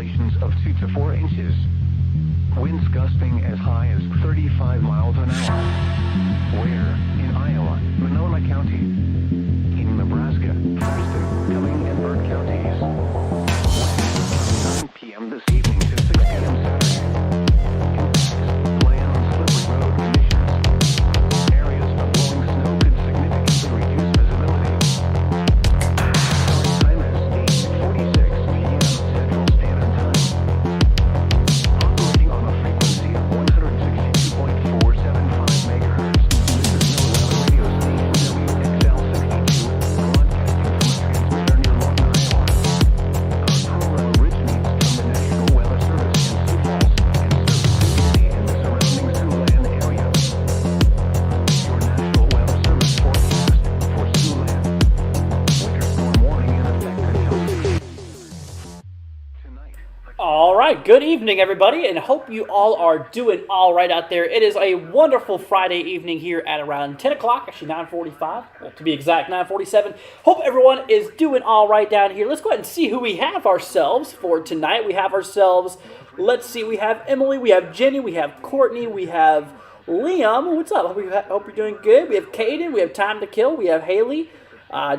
accumulations of 2 to 4 inches. Winds gusting as high as 35 miles an hour. Where? In Iowa, Monona County. In Nebraska, Thurston, Cumming, and Burke counties. Winds 9 p.m. this evening to 6 p.m. Saturday. Impacts, plan on slippery road conditions. Areas of blowing snow could significantly reduce visibility. Time is 8:46 p.m. Central Standard Time. Operating on a frequency of 162.475 megahertz. This is NOAA radio station WXL-62, broadcasting from a transmitter near Lawton, Iowa. Our program originates from the National Weather Service in Sioux Falls and serves Sioux City and the surrounding Siouxland area. Your National Weather Service forecast for Siouxland. Winter storm warning in effect until 6 tonight. All right, good evening, everybody, and hope you all are doing all right out there. It is a wonderful Friday evening here at around 10 o'clock, actually 9:45, well, to be exact, 9:47. Hope everyone is doing all right down here. Let's go ahead and see who we have ourselves for tonight. We have ourselves, let's see, we have Emily, we have Jenny, we have Courtney, we have Liam. What's up? Hope you're doing good. We have Caden, we have Time to Kill, we have Haley.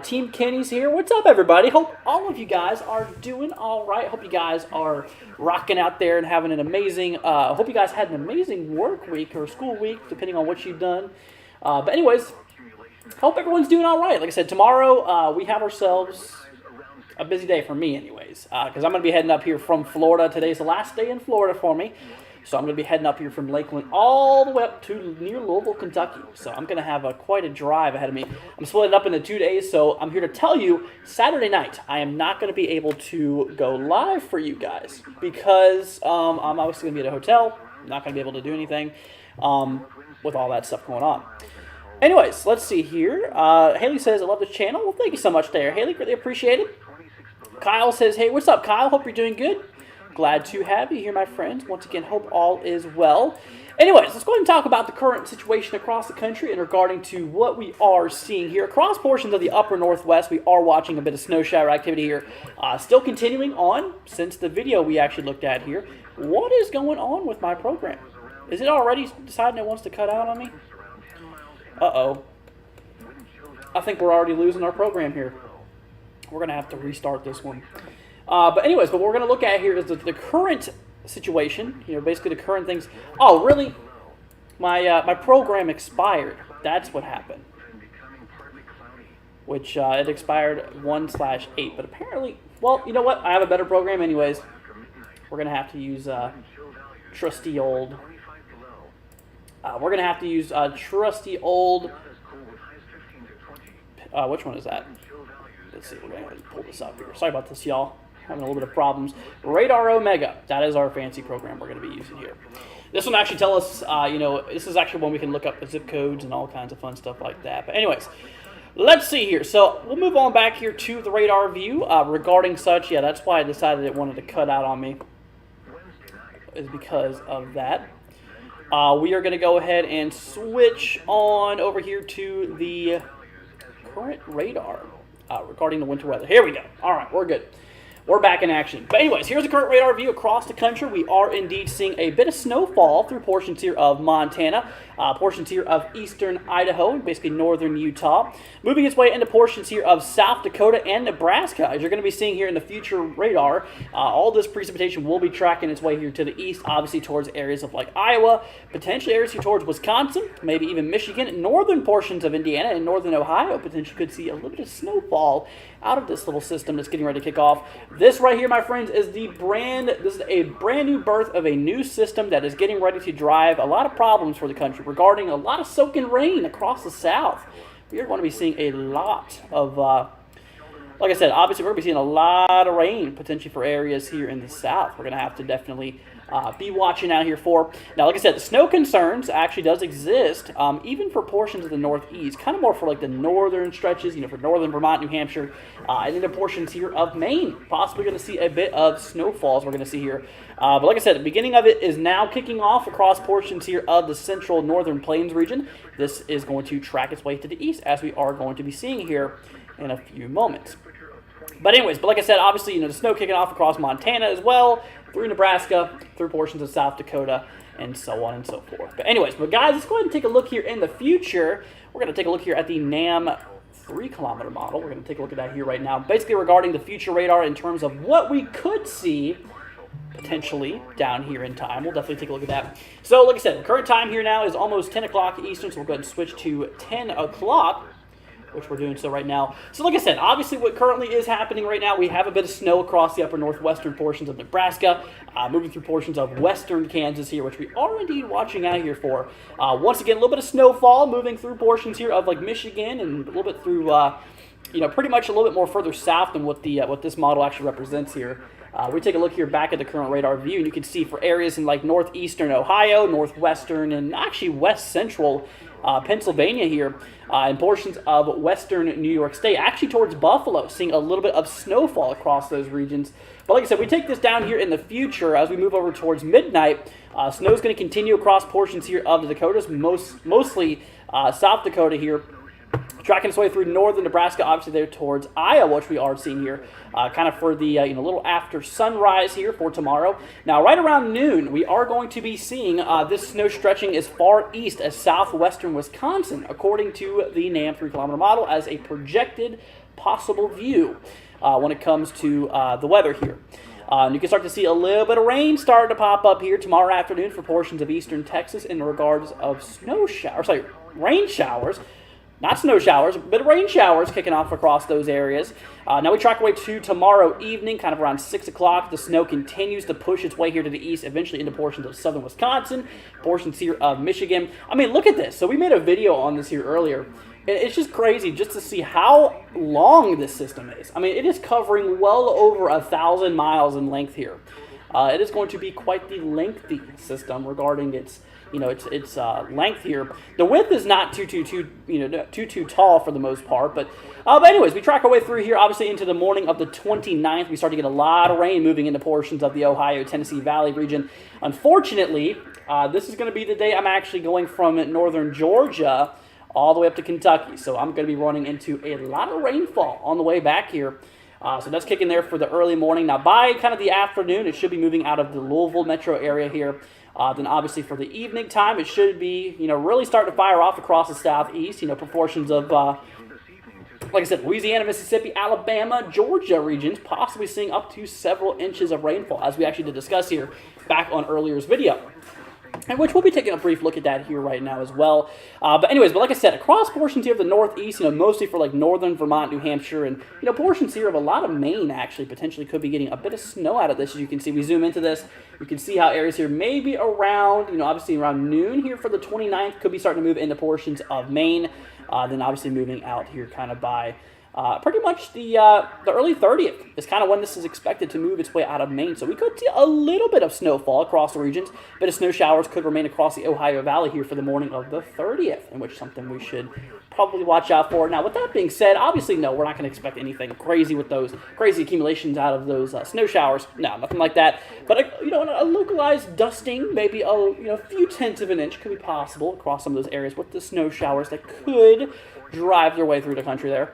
Team Kenny's here. What's up, everybody? Hope all of you guys are doing all right. Hope you guys are rocking out there and having an amazing, hope you guys had an amazing work week or school week, depending on what you've done. But anyways, hope everyone's doing all right. Like I said, tomorrow we have ourselves a busy day for me anyways, because I'm going to be heading up here from Florida. Today's the last day in Florida for me. So I'm going to be heading up here from Lakeland all the way up to near Louisville, Kentucky. So I'm going to have quite a drive ahead of me. I'm splitting it up into 2 days, so I'm here to tell you, Saturday night, I am not going to be able to go live for you guys because I'm obviously going to be at a hotel. I'm not going to be able to do anything with all that stuff going on. Anyways, let's see here. Haley says, I love this channel. Well, thank you so much there, Haley. Really appreciate it. Kyle says, hey, what's up, Kyle? Hope you're doing good. Glad to have you here, my friends. Once again, hope all is well. Anyways, let's go ahead and talk about the current situation across the country and regarding to what we are seeing here. Across portions of the upper northwest, we are watching a bit of snow shower activity here. Still continuing on since the video we actually looked at here. What is going on with my program? Is it already deciding it wants to cut out on me? Uh-oh. I think we're already losing our program here. We're going to have to restart this one. But anyways, what we're going to look at here is the current situation, basically the current things. Oh, really? My program expired. That's what happened. Which, it expired 1/8. But apparently, well, you know what? I have a better program anyways. We're going to have to use trusty old... which one is that? Let's see, we're going to pull this up here. Sorry about this, y'all. Having a little bit of problems. Radar Omega. That is our fancy program we're going to be using here. This one actually tell us, this is actually one we can look up the zip codes and all kinds of fun stuff like that. But anyways, let's see here. So we'll move on back here to the radar view regarding such. Yeah, that's why I decided it wanted to cut out on me. Is because of that. We are going to go ahead and switch on over here to the current radar regarding the winter weather. Here we go. All right, we're good. We're back in action. But anyways, here's the current radar view across the country. We are indeed seeing a bit of snowfall through portions here of Montana, portions here of eastern Idaho, basically northern Utah. Moving its way into portions here of South Dakota and Nebraska. As you're going to be seeing here in the future radar, all this precipitation will be tracking its way here to the east, obviously towards areas of like Iowa, potentially areas here towards Wisconsin, maybe even Michigan, northern portions of Indiana and northern Ohio potentially could see a little bit of snowfall out of this little system that's getting ready to kick off. This right here, my friends, is this is a brand new birth of a new system that is getting ready to drive a lot of problems for the country regarding a lot of soaking rain across the south. We are going to be seeing a lot of, like I said, obviously we're going to be seeing a lot of rain potentially for areas here in the south. We're going to have to definitely be watching out here for. Now, like I said, the snow concerns actually does exist, even for portions of the northeast, kind of more for like the northern stretches, for northern Vermont, New Hampshire, and then the portions here of Maine. Possibly going to see a bit of snowfalls we're going to see here. But like I said, the beginning of it is now kicking off across portions here of the central northern plains region. This is going to track its way to the east, as we are going to be seeing here in a few moments. But anyways, like I said, obviously, the snow kicking off across Montana as well, through Nebraska, through portions of South Dakota, and so on and so forth. But anyways, guys, let's go ahead and take a look here in the future. We're going to take a look here at the NAM 3-kilometer model. We're going to take a look at that here right now. Basically regarding the future radar in terms of what we could see potentially down here in time. We'll definitely take a look at that. So like I said, the current time here now is almost 10 o'clock Eastern, so we'll go ahead and switch to 10 o'clock, which we're doing so right now. So like I said, obviously what currently is happening right now, we have a bit of snow across the upper northwestern portions of Nebraska, moving through portions of western Kansas here, which we are indeed watching out here for. Once again, a little bit of snowfall moving through portions here of like Michigan and a little bit through, pretty much a little bit more further south than what the what this model actually represents here. We take a look here back at the current radar view, and you can see for areas in like northeastern Ohio, northwestern, and actually west central Pennsylvania here, and portions of western New York State, actually towards Buffalo, seeing a little bit of snowfall across those regions. But like I said, we take this down here in the future as we move over towards midnight. Snow is going to continue across portions here of the Dakotas, mostly South Dakota here, tracking its way through northern Nebraska, obviously there towards Iowa, which we are seeing here, kind of for the little after sunrise here for tomorrow. Now, right around noon, we are going to be seeing this snow stretching as far east as southwestern Wisconsin, according to the NAM 3-kilometer model, as a projected possible view when it comes to the weather here. You can start to see a little bit of rain starting to pop up here tomorrow afternoon for portions of eastern Texas in regards of rain showers. Not snow showers, but rain showers kicking off across those areas. Now we track away to tomorrow evening, kind of around 6 o'clock. The snow continues to push its way here to the east, eventually into portions of southern Wisconsin, portions here of Michigan. I mean, look at this. So we made a video on this here earlier. It's just crazy just to see how long this system is. I mean, it is covering well over 1,000 miles in length here. It is going to be quite the lengthy system regarding its length here. The width is not too tall for the most part, but anyways, we track our way through here, obviously into the morning of the 29th. We start to get a lot of rain moving into portions of the Ohio, Tennessee Valley region. Unfortunately, this is going to be the day I'm actually going from northern Georgia all the way up to Kentucky, so I'm going to be running into a lot of rainfall on the way back here. So that's kicking there for the early morning. Now, by kind of the afternoon, it should be moving out of the Louisville metro area here. Then obviously for the evening time, it should be, really starting to fire off across the southeast, proportions of, like I said, Louisiana, Mississippi, Alabama, Georgia regions, possibly seeing up to several inches of rainfall, as we actually did discuss here back on earlier's video. And which we'll be taking a brief look at that here right now as well. But like I said, across portions here of the northeast, mostly for like northern Vermont, New Hampshire, and portions here of a lot of Maine actually potentially could be getting a bit of snow out of this. As you can see, we zoom into this, you can see how areas here maybe around, obviously around noon here for the 29th could be starting to move into portions of Maine. Then obviously moving out here kind of by pretty much the early 30th is kind of when this is expected to move its way out of Maine. So we could see a little bit of snowfall across the regions. A bit of snow showers could remain across the Ohio Valley here for the morning of the 30th, in which something we should probably watch out for. Now, with that being said, obviously, no, we're not going to expect anything crazy with those crazy accumulations out of those snow showers. No, nothing like that. But, a localized dusting, maybe a few tenths of an inch could be possible across some of those areas with the snow showers that could drive their way through the country there.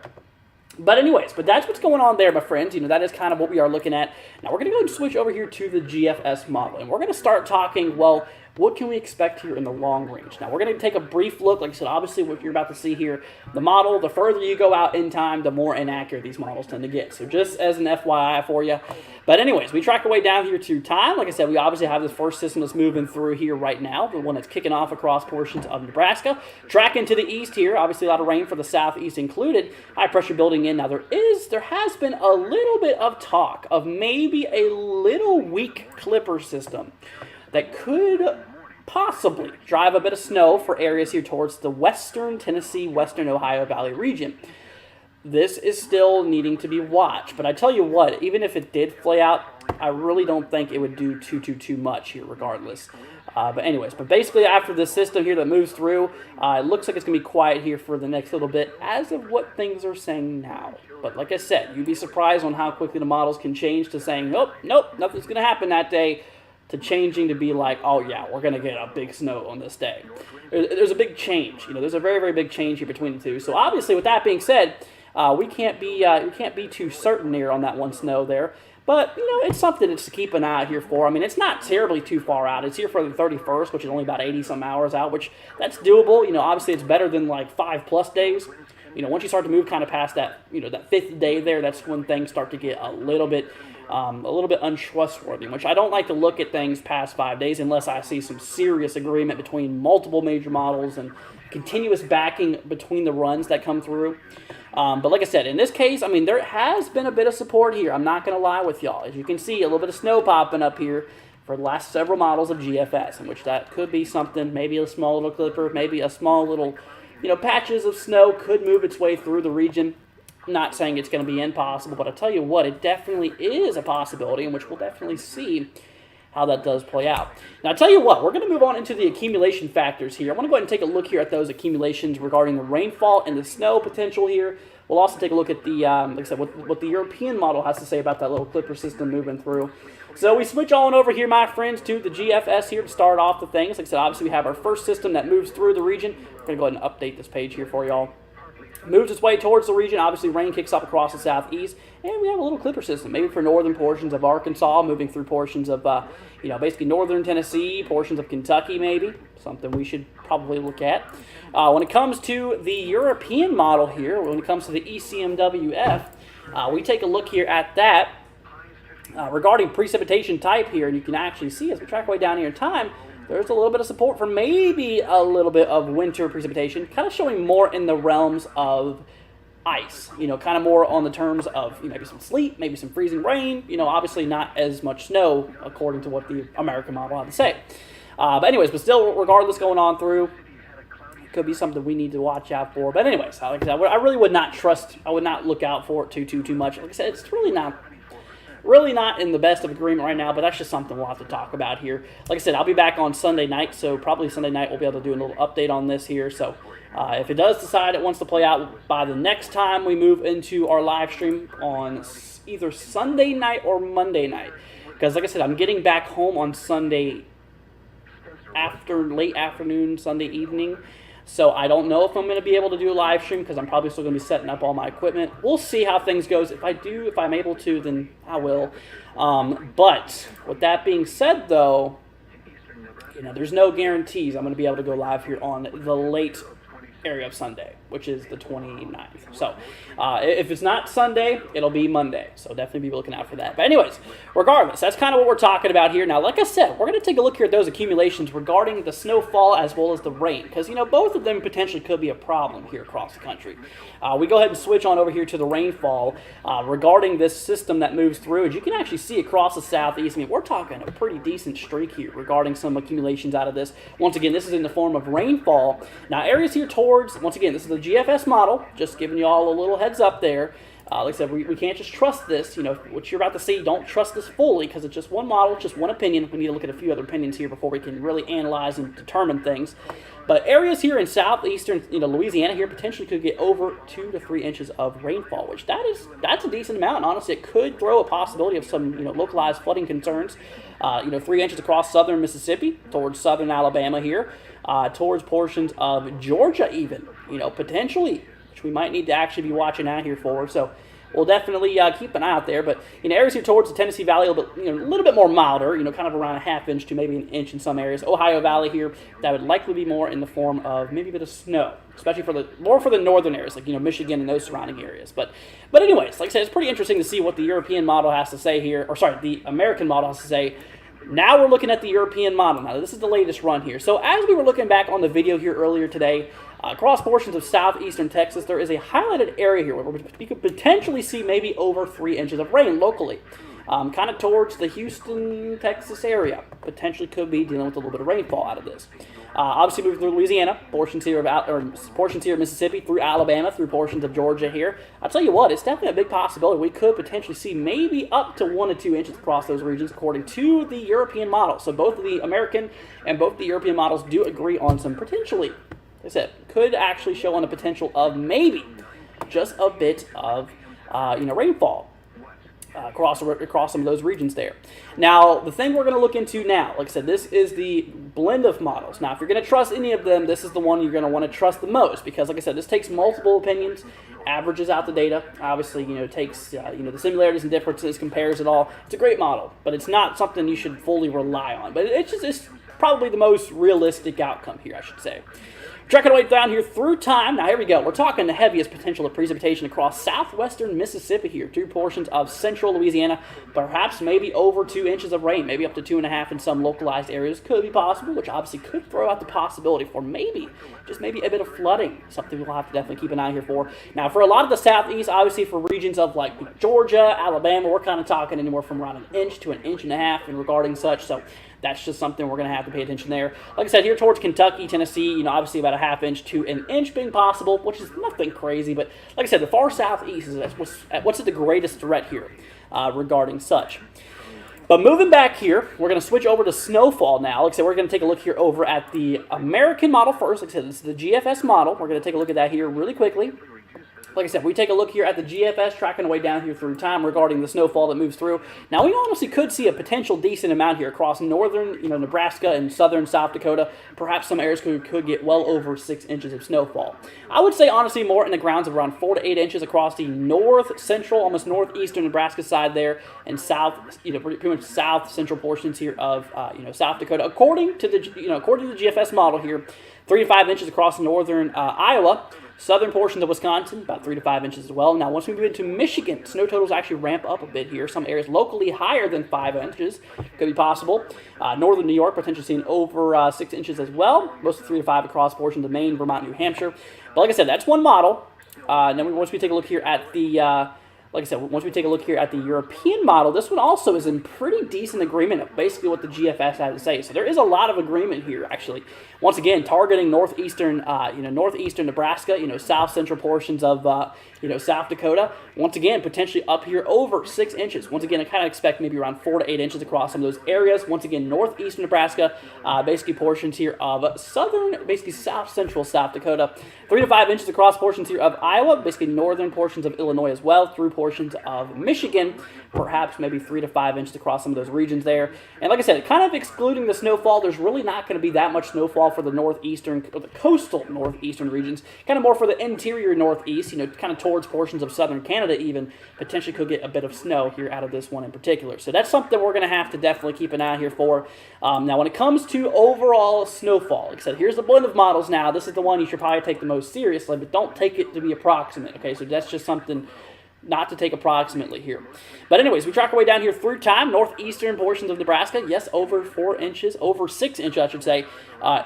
But anyways, that's what's going on there, my friends. That is kind of what we are looking at. Now, we're going to go and switch over here to the GFS model, and we're going to start talking, well, what can we expect here in the long range? Now, we're going to take a brief look. Like I said, obviously, what you're about to see here, the model, the further you go out in time, the more inaccurate these models tend to get. So just as an FYI for you. But anyways, we track our way down here to time. Like I said, we obviously have this first system that's moving through here right now, the one that's kicking off across portions of Nebraska. Tracking to the east here, obviously a lot of rain for the southeast included. High pressure building in. Now, there has been a little bit of talk of maybe a little weak clipper system that could possibly drive a bit of snow for areas here towards the western Tennessee, western Ohio Valley region. This is still needing to be watched, but I tell you what, even if it did play out, I really don't think it would do too much here regardless. But basically after the system here that moves through, it looks like it's going to be quiet here for the next little bit as of what things are saying now. But like I said, you'd be surprised on how quickly the models can change to saying, nope, nothing's going to happen that day, to changing to be like, oh yeah, we're going to get a big snow on this day. There's a big change. There's a very, very big change here between the two. So obviously with that being said, We can't be too certain there on that one snow there. But, it's something to keep an eye out here for. I mean, it's not terribly too far out. It's here for the 31st, which is only about 80-some hours out, which that's doable. Obviously it's better than like 5+ days. Once you start to move kind of past that, that 5th day there, that's when things start to get a little bit untrustworthy, which I don't like to look at things past 5 days unless I see some serious agreement between multiple major models and continuous backing between the runs that come through. But like I said, in this case, I mean, there has been a bit of support here. I'm not going to lie with y'all. As you can see, a little bit of snow popping up here for the last several models of GFS, in which that could be something, maybe a small little clipper, maybe a small little, patches of snow could move its way through the region. Not saying it's going to be impossible, but I'll tell you what, it definitely is a possibility, in which we'll definitely see how that does play out. Now, I'll tell you what, we're going to move on into the accumulation factors here. I want to go ahead and take a look here at those accumulations regarding the rainfall and the snow potential here. We'll also take a look at the, like I said, what the European model has to say about that little clipper system moving through. So we switch on over here, my friends, to the GFS here to start off the things. Like I said, obviously we have our first system that moves through the region. We're going to go ahead and update this page here for y'all. Moves its way towards the region. Obviously, rain kicks up across the southeast, and we have a little clipper system, maybe for northern portions of Arkansas, moving through portions of, basically northern Tennessee, portions of Kentucky, maybe. Something we should probably look at. When it comes to the European model here, when it comes to the ECMWF, we take a look here at that regarding precipitation type here, and you can actually see as we track way down here in time, there's a little bit of support for maybe a little bit of winter precipitation, kind of showing more in the realms of ice, kind of more on the terms of maybe some sleet, maybe some freezing rain, obviously not as much snow according to what the American model had to say. But still, regardless going on through, it could be something we need to watch out for. But anyways, like I said, I really would not look out for it too much. Like I said, it's really not in the best of agreement right now, but that's just something we'll have to talk about here. Like I said, I'll be back on Sunday night, so probably Sunday night we'll be able to do a little update on this here. So if it does decide it wants to play out by the next time we move into our live stream on either Sunday night or Monday night, because like I said, I'm getting back home on Sunday late afternoon, Sunday evening. So I don't know if I'm going to be able to do a live stream because I'm probably still going to be setting up all my equipment. We'll see how things goes. If I'm able to, then I will. But with that being said, though, there's no guarantees I'm going to be able to go live here on the late area of Sunday, which is the 29th. So if it's not Sunday, it'll be Monday. So definitely be looking out for that. But anyways, regardless, that's kind of what we're talking about here. Now, like I said, we're going to take a look here at those accumulations regarding the snowfall as well as the rain, because, both of them potentially could be a problem here across the country. We go ahead and switch on over here to the rainfall regarding this system that moves through. As you can actually see across the southeast, we're talking a pretty decent streak here regarding some accumulations out of this. Once again, this is in the form of rainfall. Now, areas here once again, this is the GFS model, just giving you all a little heads up there. Like I said, we can't just trust this. What you're about to see, don't trust this fully because it's just one model, just one opinion. We need to look at a few other opinions here before we can really analyze and determine things. But areas here in southeastern, Louisiana here potentially could get over 2 to 3 inches of rainfall, which that's a decent amount. And honestly, it could throw a possibility of some localized flooding concerns. 3 inches across southern Mississippi, towards southern Alabama here, towards portions of Georgia even, potentially, which we might need to actually be watching out here for. So we'll definitely keep an eye out there. But areas here towards the Tennessee Valley, a little bit more milder, kind of around a ½ inch to maybe an inch in some areas. Ohio Valley here, that would likely be more in the form of maybe a bit of snow, especially for the northern areas, like Michigan and those surrounding areas. But anyways, like I said, it's pretty interesting to see what the European model has to say here, the American model has to say. Now we're looking at the European model. Now this is the latest run here. So as we were looking back on the video here earlier today, across portions of southeastern Texas, there is a highlighted area here where we could potentially see maybe over 3 inches of rain locally. Kind of towards the Houston, Texas area. Potentially could be dealing with a little bit of rainfall out of this. Obviously moving through Louisiana, portions here of Mississippi, through Alabama, through portions of Georgia here. I'll tell you what, it's definitely a big possibility. We could potentially see maybe up to 1 to 2 inches across those regions according to the European model. So both the American and both the European models do agree on some potentially, like I said, could actually show on a potential of maybe just a bit of rainfall. across some of those regions there. Now, the thing we're going to look into now, like I said, this is the blend of models. Now, if you're going to trust any of them, this is the one you're going to want to trust the most because, like I said, this takes multiple opinions, averages out the data. Obviously, takes the similarities and differences, compares it all. It's a great model, but it's not something you should fully rely on. But it's probably the most realistic outcome here, I should say. Trekking our way down here through time. Now, here we go. We're talking the heaviest potential of precipitation across southwestern Mississippi here, through portions of central Louisiana. Perhaps maybe over 2 inches of rain, maybe up to 2.5 in some localized areas could be possible, which obviously could throw out the possibility for just maybe a bit of flooding, something we'll have to definitely keep an eye here for. Now, for a lot of the southeast, obviously for regions of like Georgia, Alabama, we're kind of talking anywhere from around 1 inch to 1.5 inches in regarding such, so that's just something we're going to have to pay attention there. Like I said, here towards Kentucky, Tennessee, obviously about 1/2 inch to 1 inch being possible, which is nothing crazy. But like I said, the far southeast is what's at the greatest threat here regarding such. But moving back here, we're going to switch over to snowfall now. Like I said, we're going to take a look here over at the American model first. Like I said, this is the GFS model. We're going to take a look at that here really quickly. Like I said, we take a look here at the GFS, tracking away down here through time regarding the snowfall that moves through. Now, we honestly could see a potential decent amount here across northern, Nebraska and southern South Dakota. Perhaps some areas could get well over 6 inches of snowfall. I would say, honestly, more in the grounds of around 4 to 8 inches across the north central, almost northeastern Nebraska side there, and south, pretty much south central portions here of, South Dakota. According to the GFS model here, 3 to 5 inches across northern Iowa. Southern portions of Wisconsin, about 3 to 5 inches as well. Now, once we move into Michigan, snow totals actually ramp up a bit here. Some areas locally higher than 5 inches could be possible. Northern New York potentially seeing over 6 inches as well. Mostly 3 to 5 across portions of Maine, Vermont, New Hampshire. But like I said, that's one model. And then once we take a look here at the once we take a look here at the European model, this one also is in pretty decent agreement of basically what the GFS has to say. So there is a lot of agreement here, actually. Once again, targeting northeastern Nebraska, south central portions of, South Dakota. Once again, potentially up here over 6 inches. Once again, I kind of expect maybe around 4 to 8 inches across some of those areas. Once again, northeastern Nebraska, basically portions here of southern, basically south central South Dakota. 3 to 5 inches across portions here of Iowa, basically northern portions of Illinois as well, through portions of Michigan, perhaps maybe 3 to 5 inches across some of those regions there. And like I said, kind of excluding the snowfall, there's really not going to be that much snowfall for the northeastern, or the coastal northeastern regions, kind of more for the interior northeast, kind of towards portions of southern Canada even, potentially could get a bit of snow here out of this one in particular. So that's something we're going to have to definitely keep an eye here for. Now, when it comes to overall snowfall, like I said, here's the blend of models now. This is the one you should probably take the most seriously, but don't take it to be approximate, okay? So that's just something not to take approximately here. But anyways, we track our way down here through time. Northeastern portions of Nebraska, yes, over 4 inches, over 6 inches, I should say,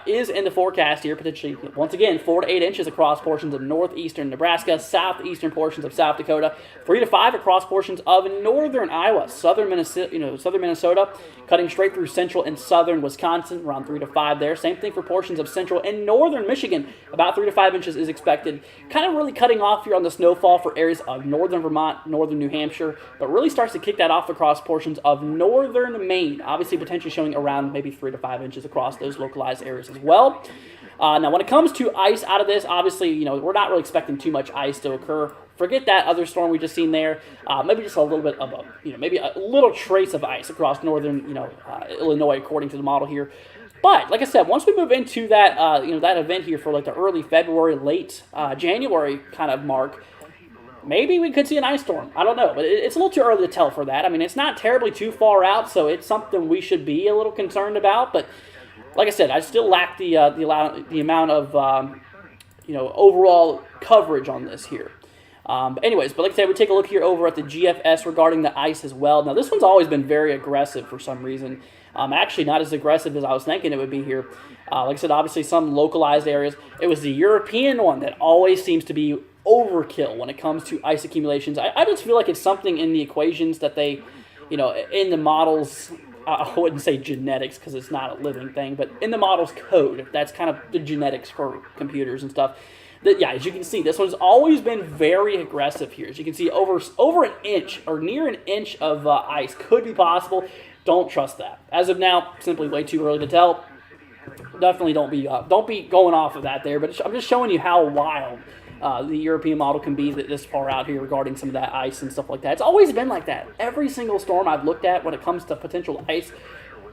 is in the forecast here. Potentially, once again, 4 to 8 inches across portions of northeastern Nebraska, southeastern portions of South Dakota, 3 to 5 across portions of northern Iowa, southern Minnesota, cutting straight through central and southern Wisconsin, around 3 to 5 there. Same thing for portions of central and northern Michigan, about 3 to 5 inches is expected. Kind of really cutting off here on the snowfall for areas of northern Vermont, northern New Hampshire, but really starts to kick that off across portions of northern Maine, obviously potentially showing around maybe 3 to 5 inches across those localized areas as well. Now, when it comes to ice out of this, obviously, we're not really expecting too much ice to occur. Forget that other storm we just seen there. Maybe just a little bit of maybe a little trace of ice across northern, Illinois, according to the model here. But like I said, once we move into that, that event here for like the early February, late January kind of mark, maybe we could see an ice storm. I don't know, but it's a little too early to tell for that. I mean, it's not terribly too far out, so it's something we should be a little concerned about. But like I said, I still lack the amount of overall coverage on this here. But like I said, we take a look here over at the GFS regarding the ice as well. Now, this one's always been very aggressive for some reason. Actually, not as aggressive as I was thinking it would be here. Like I said, obviously some localized areas. It was the European one that always seems to be overkill when it comes to ice accumulations. I just feel like it's something in the equations that they, in the models, I wouldn't say genetics because it's not a living thing, but in the model's code, that's kind of the genetics for computers and stuff. As you can see, this one's always been very aggressive here. As you can see, over an inch or near an inch of ice could be possible. Don't trust that. As of now, simply way too early to tell. Definitely don't be going off of that there. But I'm just showing you how wild the European model can be this far out here regarding some of that ice and stuff like that. It's always been like that. Every single storm I've looked at when it comes to potential ice,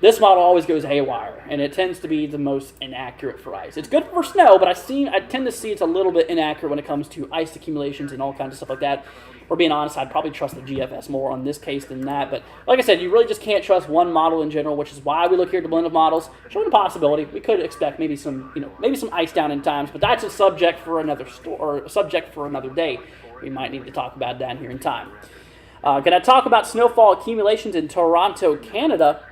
this model always goes haywire, and it tends to be the most inaccurate for ice. It's good for snow, but I tend to see it's a little bit inaccurate when it comes to ice accumulations and all kinds of stuff like that. For being honest, I'd probably trust the GFS more on this case than that. But like I said, you really just can't trust one model in general, which is why we look here at the blend of models, showing the possibility. We could expect maybe some ice down in times, but that's a subject for another day. We might need to talk about down here in time. Going to talk about snowfall accumulations in Toronto, Canada.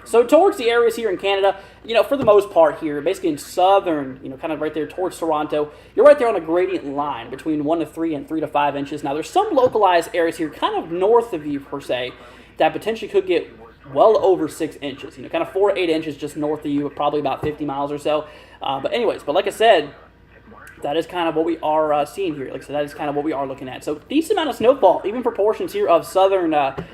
So towards the areas here in Canada, for the most part here, basically in southern, kind of right there towards Toronto, you're right there on a gradient line between 1 to 3 and 3 to 5 inches. Now, there's some localized areas here kind of north of you, per se, that potentially could get well over 6 inches, kind of 4 to 8 inches just north of you, probably about 50 miles or so. But like I said, that is kind of what we are seeing here. Like I said, that is kind of what we are looking at. So decent amount of snowfall, even for portions here of southern, southern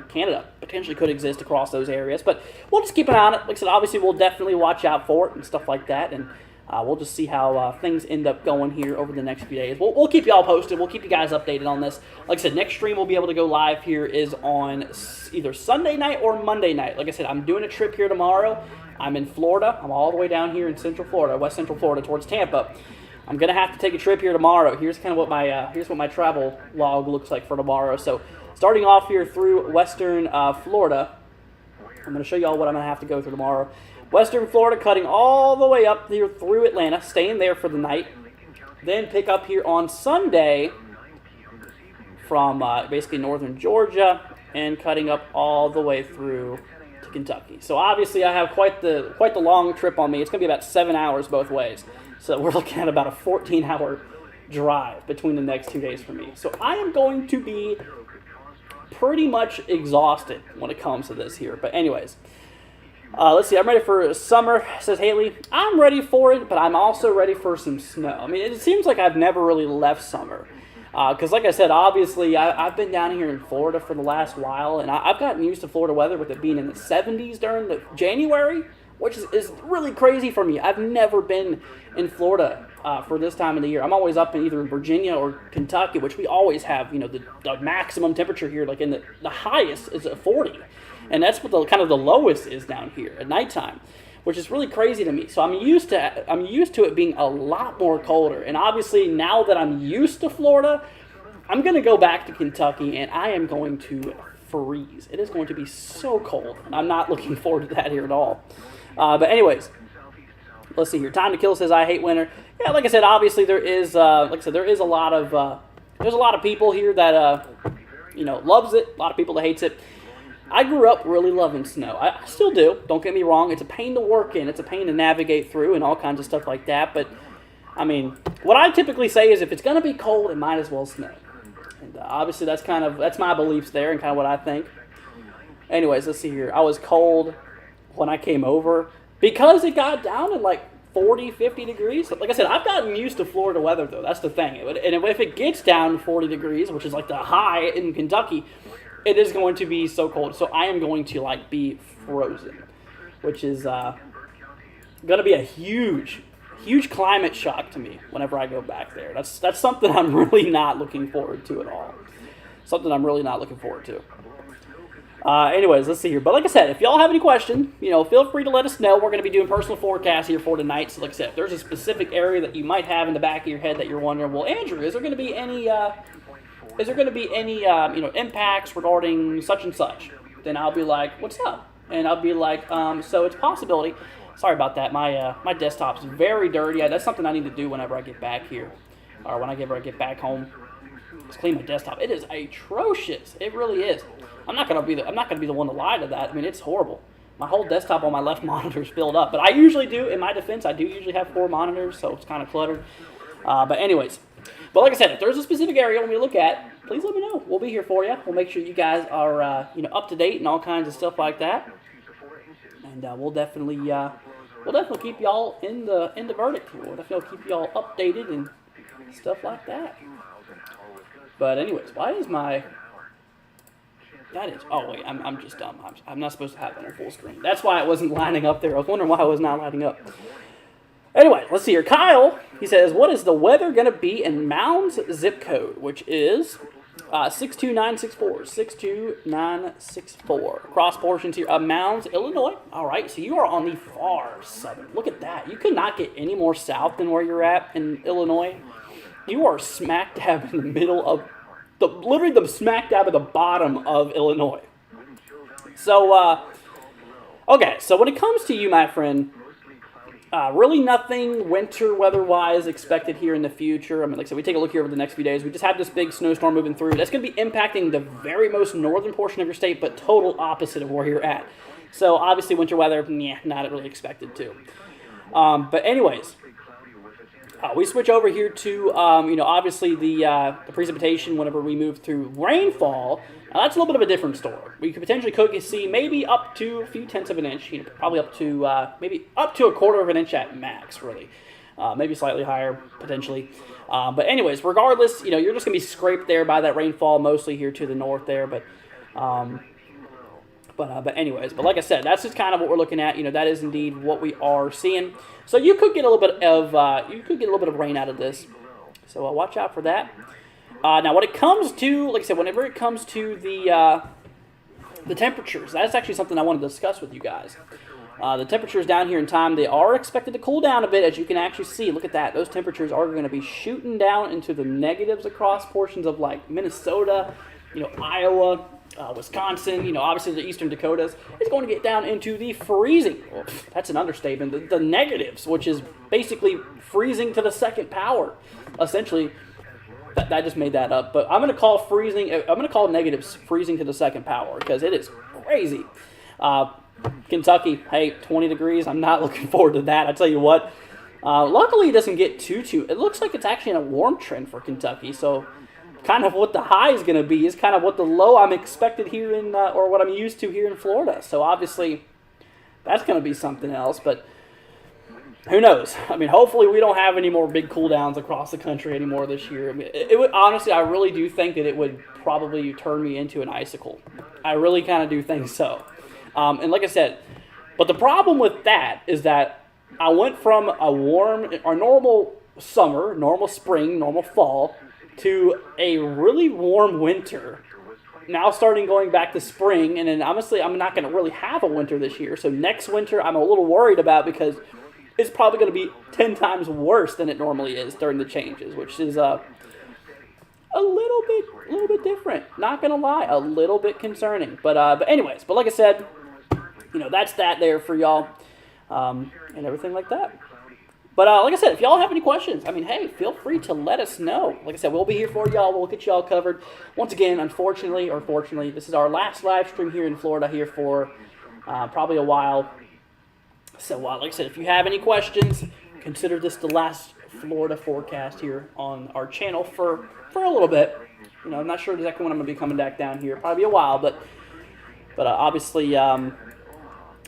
Canada, potentially could exist across those areas. But we'll just keep an eye on it. Like I said, obviously we'll definitely watch out for it and stuff like that. And we'll just see how things end up going here over the next few days. We'll keep you all posted. We'll keep you guys updated on this. Like I said, next stream we'll be able to go live here is on either Sunday night or Monday night. Like I said, I'm doing a trip here tomorrow. I'm in Florida. I'm all the way down here in Central Florida, West Central Florida, towards Tampa. I'm gonna have to take a trip here tomorrow. Here's kind of what my travel log looks like for tomorrow. So, starting off here through Western Florida, I'm gonna show you all what I'm gonna have to go through tomorrow. Western Florida, cutting all the way up here through Atlanta, staying there for the night. Then pick up here on Sunday from basically northern Georgia and cutting up all the way through to Kentucky. So obviously I have quite the long trip on me. It's going to be about 7 hours both ways. So we're looking at about a 14-hour drive between the next 2 days for me. So I am going to be pretty much exhausted when it comes to this here. But anyways, let's see. I'm ready for summer, says Haley. I'm ready for it, but I'm also ready for some snow. I mean, it seems like I've never really left summer. Because like I said, obviously, I've been down here in Florida for the last while, and I've gotten used to Florida weather with it being in the 70s during the January, which is really crazy for me. I've never been in Florida for this time of the year. I'm always up in either Virginia or Kentucky, which we always have, the maximum temperature here, like in the highest is at 40. And that's what the lowest is down here at nighttime, which is really crazy to me. So I'm used to it being a lot more colder. And obviously now that I'm used to Florida, I'm going to go back to Kentucky and I am going to freeze. It is going to be so cold. I'm not looking forward to that here at all. But anyways, let's see here. Time to Kill says, I hate winter. Yeah, like I said, obviously there is a lot of people here that loves it. A lot of people that hates it. I grew up really loving snow. I still do. Don't get me wrong. It's a pain to work in. It's a pain to navigate through and all kinds of stuff like that. But, I mean, what I typically say is if it's going to be cold, it might as well snow. And obviously that's my beliefs there and kind of what I think. Anyways, let's see here. I was cold when I came over because it got down to like 40, 50 degrees. Like I said, I've gotten used to Florida weather, though. That's the thing. And if it gets down to 40 degrees, which is like the high in Kentucky, it is going to be so cold. So I am going to be frozen, which is going to be a huge climate shock to me whenever I go back there. That's something I'm really not looking forward to at all. Something I'm really not looking forward to. Anyways, let's see here. But like I said, if y'all have any questions, feel free to let us know. We're going to be doing personal forecasts here for tonight. So like I said, if there's a specific area that you might have in the back of your head that you're wondering, well, Andrew, is there going to be any impacts regarding such and such? Then I'll be like, what's up? And I'll be like, so it's a possibility. Sorry about that. My desktop's very dirty. That's something I need to do whenever I get back here, or whenever I get back home. Just clean my desktop. It is atrocious. It really is. I'm not gonna be the one to lie to that. I mean, it's horrible. My whole desktop on my left monitor is filled up. But I usually do. In my defense, I do usually have 4 monitors, so it's kind of cluttered. But anyways. But like I said, if there's a specific area we look at, please let me know. We'll be here for you. We'll make sure you guys are up to date and all kinds of stuff like that. And we'll definitely keep y'all in the verdict here. We'll definitely keep y'all updated and stuff like that. But anyways, why is my... That is... Oh, wait, I'm just dumb. I'm not supposed to have that on full screen. That's why it wasn't lining up there. I was wondering why it was not lining up. Anyway, let's see here. Kyle, he says, what is the weather going to be in Mound's zip code, which is 62964. 62964. Cross portions here of Mounds, Illinois. All right, so you are on the far southern. Look at that. You could not get any more south than where you're at in Illinois. You are smack dab in the middle of literally the smack dab at the bottom of Illinois. So, okay, so when it comes to you, my friend, really nothing winter weather-wise expected here in the future. I mean, like I said, we take a look here over the next few days. We just have this big snowstorm moving through. That's going to be impacting the very most northern portion of your state, but total opposite of where you're at. So, obviously, winter weather, not really expected to. But anyways, we switch over here to, obviously the precipitation whenever we move through rainfall. Now, that's a little bit of a different story. We could potentially see maybe up to a few tenths of an inch, probably up to maybe up to a quarter of an inch at max, really. Maybe slightly higher, potentially. But anyways, regardless, you're just going to be scraped there by that rainfall, mostly here to the north there. But anyways, like I said, that's just kind of what we're looking at. That is indeed what we are seeing. So you could get a little bit of rain out of this. So watch out for that. Now, when it comes to, like I said, whenever it comes to the temperatures, that's actually something I want to discuss with you guys. The temperatures down here in time, they are expected to cool down a bit, as you can actually see. Look at that. Those temperatures are going to be shooting down into the negatives across portions of, like, Minnesota, Iowa, Wisconsin, obviously the eastern Dakotas. It's going to get down into the freezing. Well, that's an understatement. The negatives, which is basically freezing to the second power, essentially. I just made that up, but I'm going to call negatives freezing to the second power because it is crazy. Kentucky, hey, 20 degrees. I'm not looking forward to that. I tell you what. Luckily, it doesn't get too. It looks like it's actually in a warm trend for Kentucky. So, kind of what the high is going to be is kind of what the low I'm expected here in, or what I'm used to here in Florida. So obviously, that's going to be something else. But who knows? I mean, hopefully we don't have any more big cool downs across the country anymore this year. I mean, it would, honestly, I really do think that it would probably turn me into an icicle. I really kind of do think so. And like I said, but the problem with that is that I went from a normal summer, normal spring, normal fall, to a really warm winter. Now starting going back to spring, and then honestly, I'm not going to really have a winter this year. So next winter, I'm a little worried about because it's probably going to be 10 times worse than it normally is during the changes, which is a little bit different. Not going to lie, a little bit concerning. But anyways, like I said, that's that there for y'all, and everything like that. But like I said, if y'all have any questions, I mean, hey, feel free to let us know. Like I said, we'll be here for y'all. We'll get y'all covered. Once again, unfortunately or fortunately, this is our last live stream here in Florida here for probably a while. So, like I said, if you have any questions, consider this the last Florida forecast here on our channel for a little bit. I'm not sure exactly when I'm going to be coming back down here. Probably a while, but obviously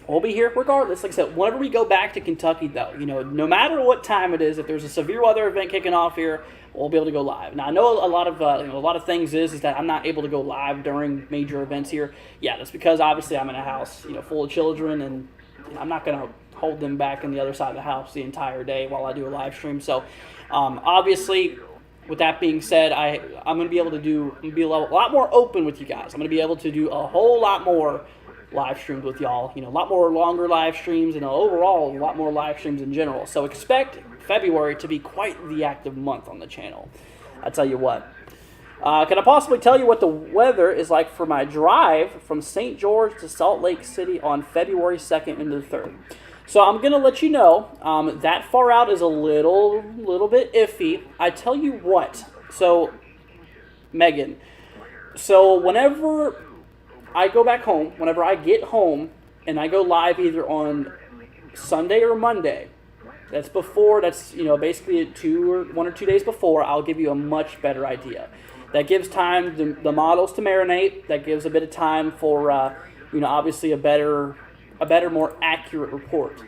we'll be here regardless. Like I said, whenever we go back to Kentucky, though, no matter what time it is, if there's a severe weather event kicking off here, we'll be able to go live. Now, I know a lot of things is that I'm not able to go live during major events here. Yeah, that's because obviously I'm in a house, full of children, and I'm not going to hold them back on the other side of the house the entire day while I do a live stream. So, obviously, with that being said, I'm going to be a lot more open with you guys. I'm going to be able to do a whole lot more live streams with y'all. A lot more longer live streams, and overall, a lot more live streams in general. So expect February to be quite the active month on the channel. I tell you what. Can I possibly tell you what the weather is like for my drive from St. George to Salt Lake City on February 2nd into the 3rd? So I'm going to let you know, that far out is a little bit iffy. I tell you what, so, Megan, so whenever I go back home, whenever I get home, and I go live either on Sunday or Monday, that's basically 1 or 2 days before, I'll give you a much better idea. That gives time the models to marinate. That gives a bit of time for, obviously a better, more accurate report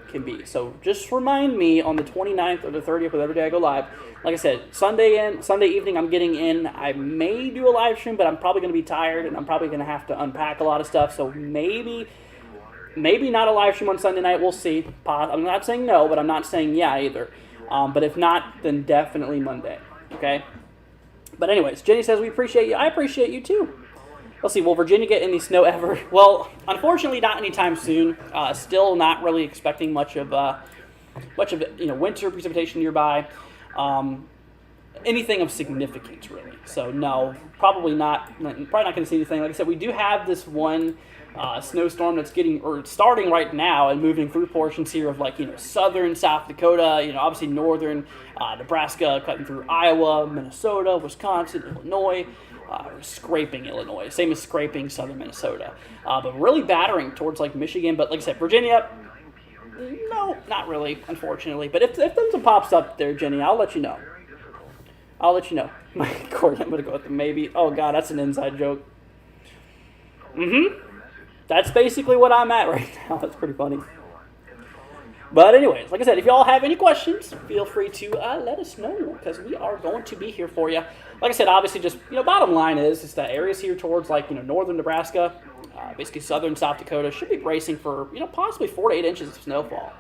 can be. So just remind me on the 29th or the 30th, whatever day I go live. Like I said, Sunday evening I'm getting in. I may do a live stream, but I'm probably going to be tired, and I'm probably going to have to unpack a lot of stuff. So maybe maybe not a live stream on Sunday night. We'll see. I'm not saying no, but I'm not saying yeah either. But if not, then definitely Monday. Okay? But anyways, Jenny says, we appreciate you. I appreciate you too. Let's see, will Virginia get any snow ever? Well, unfortunately, not anytime soon. Still not really expecting much of winter precipitation nearby. Anything of significance, really. So no, probably not going to see anything. Like I said, we do have this one snowstorm that's starting right now and moving through portions here of southern South Dakota, obviously northern Nebraska, cutting through Iowa, Minnesota, Wisconsin, Illinois, scraping Illinois, same as scraping southern Minnesota, but really battering towards Michigan. But like I said, Virginia, no, not really, unfortunately. But if something pops up there, Jenny, I'll let you know. Corey, I'm going to go with the maybe. Oh, God, that's an inside joke. That's basically what I'm at right now. That's pretty funny. But anyways, like I said, if y'all have any questions, feel free to let us know, because we are going to be here for you. Like I said, obviously, just, bottom line is that areas here towards, northern Nebraska, basically southern South Dakota, should be bracing for, possibly 4 to 8 inches of snowfall.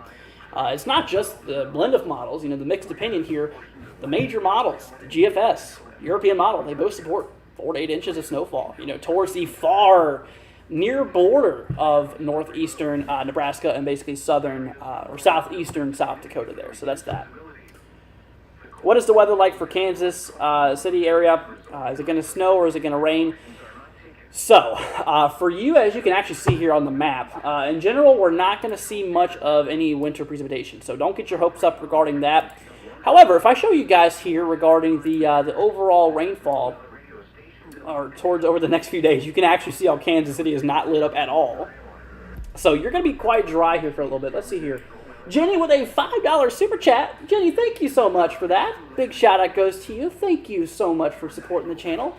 It's not just the blend of models, the mixed opinion here. The major models, the GFS, European model, they both support 4 to 8 inches of snowfall, towards the far near border of northeastern Nebraska and basically southern or southeastern South Dakota there. So that's that. What is the weather like for Kansas City area? Is it going to snow or is it going to rain? So, for you, as you can actually see here on the map, in general, we're not going to see much of any winter precipitation. So don't get your hopes up regarding that. However, if I show you guys here regarding the overall rainfall, or over the next few days, you can actually see how Kansas City is not lit up at all. So you're going to be quite dry here for a little bit. Let's see here. Jenny with a $5 super chat. Jenny, thank you so much for that. Big shout out goes to you. Thank you so much for supporting the channel.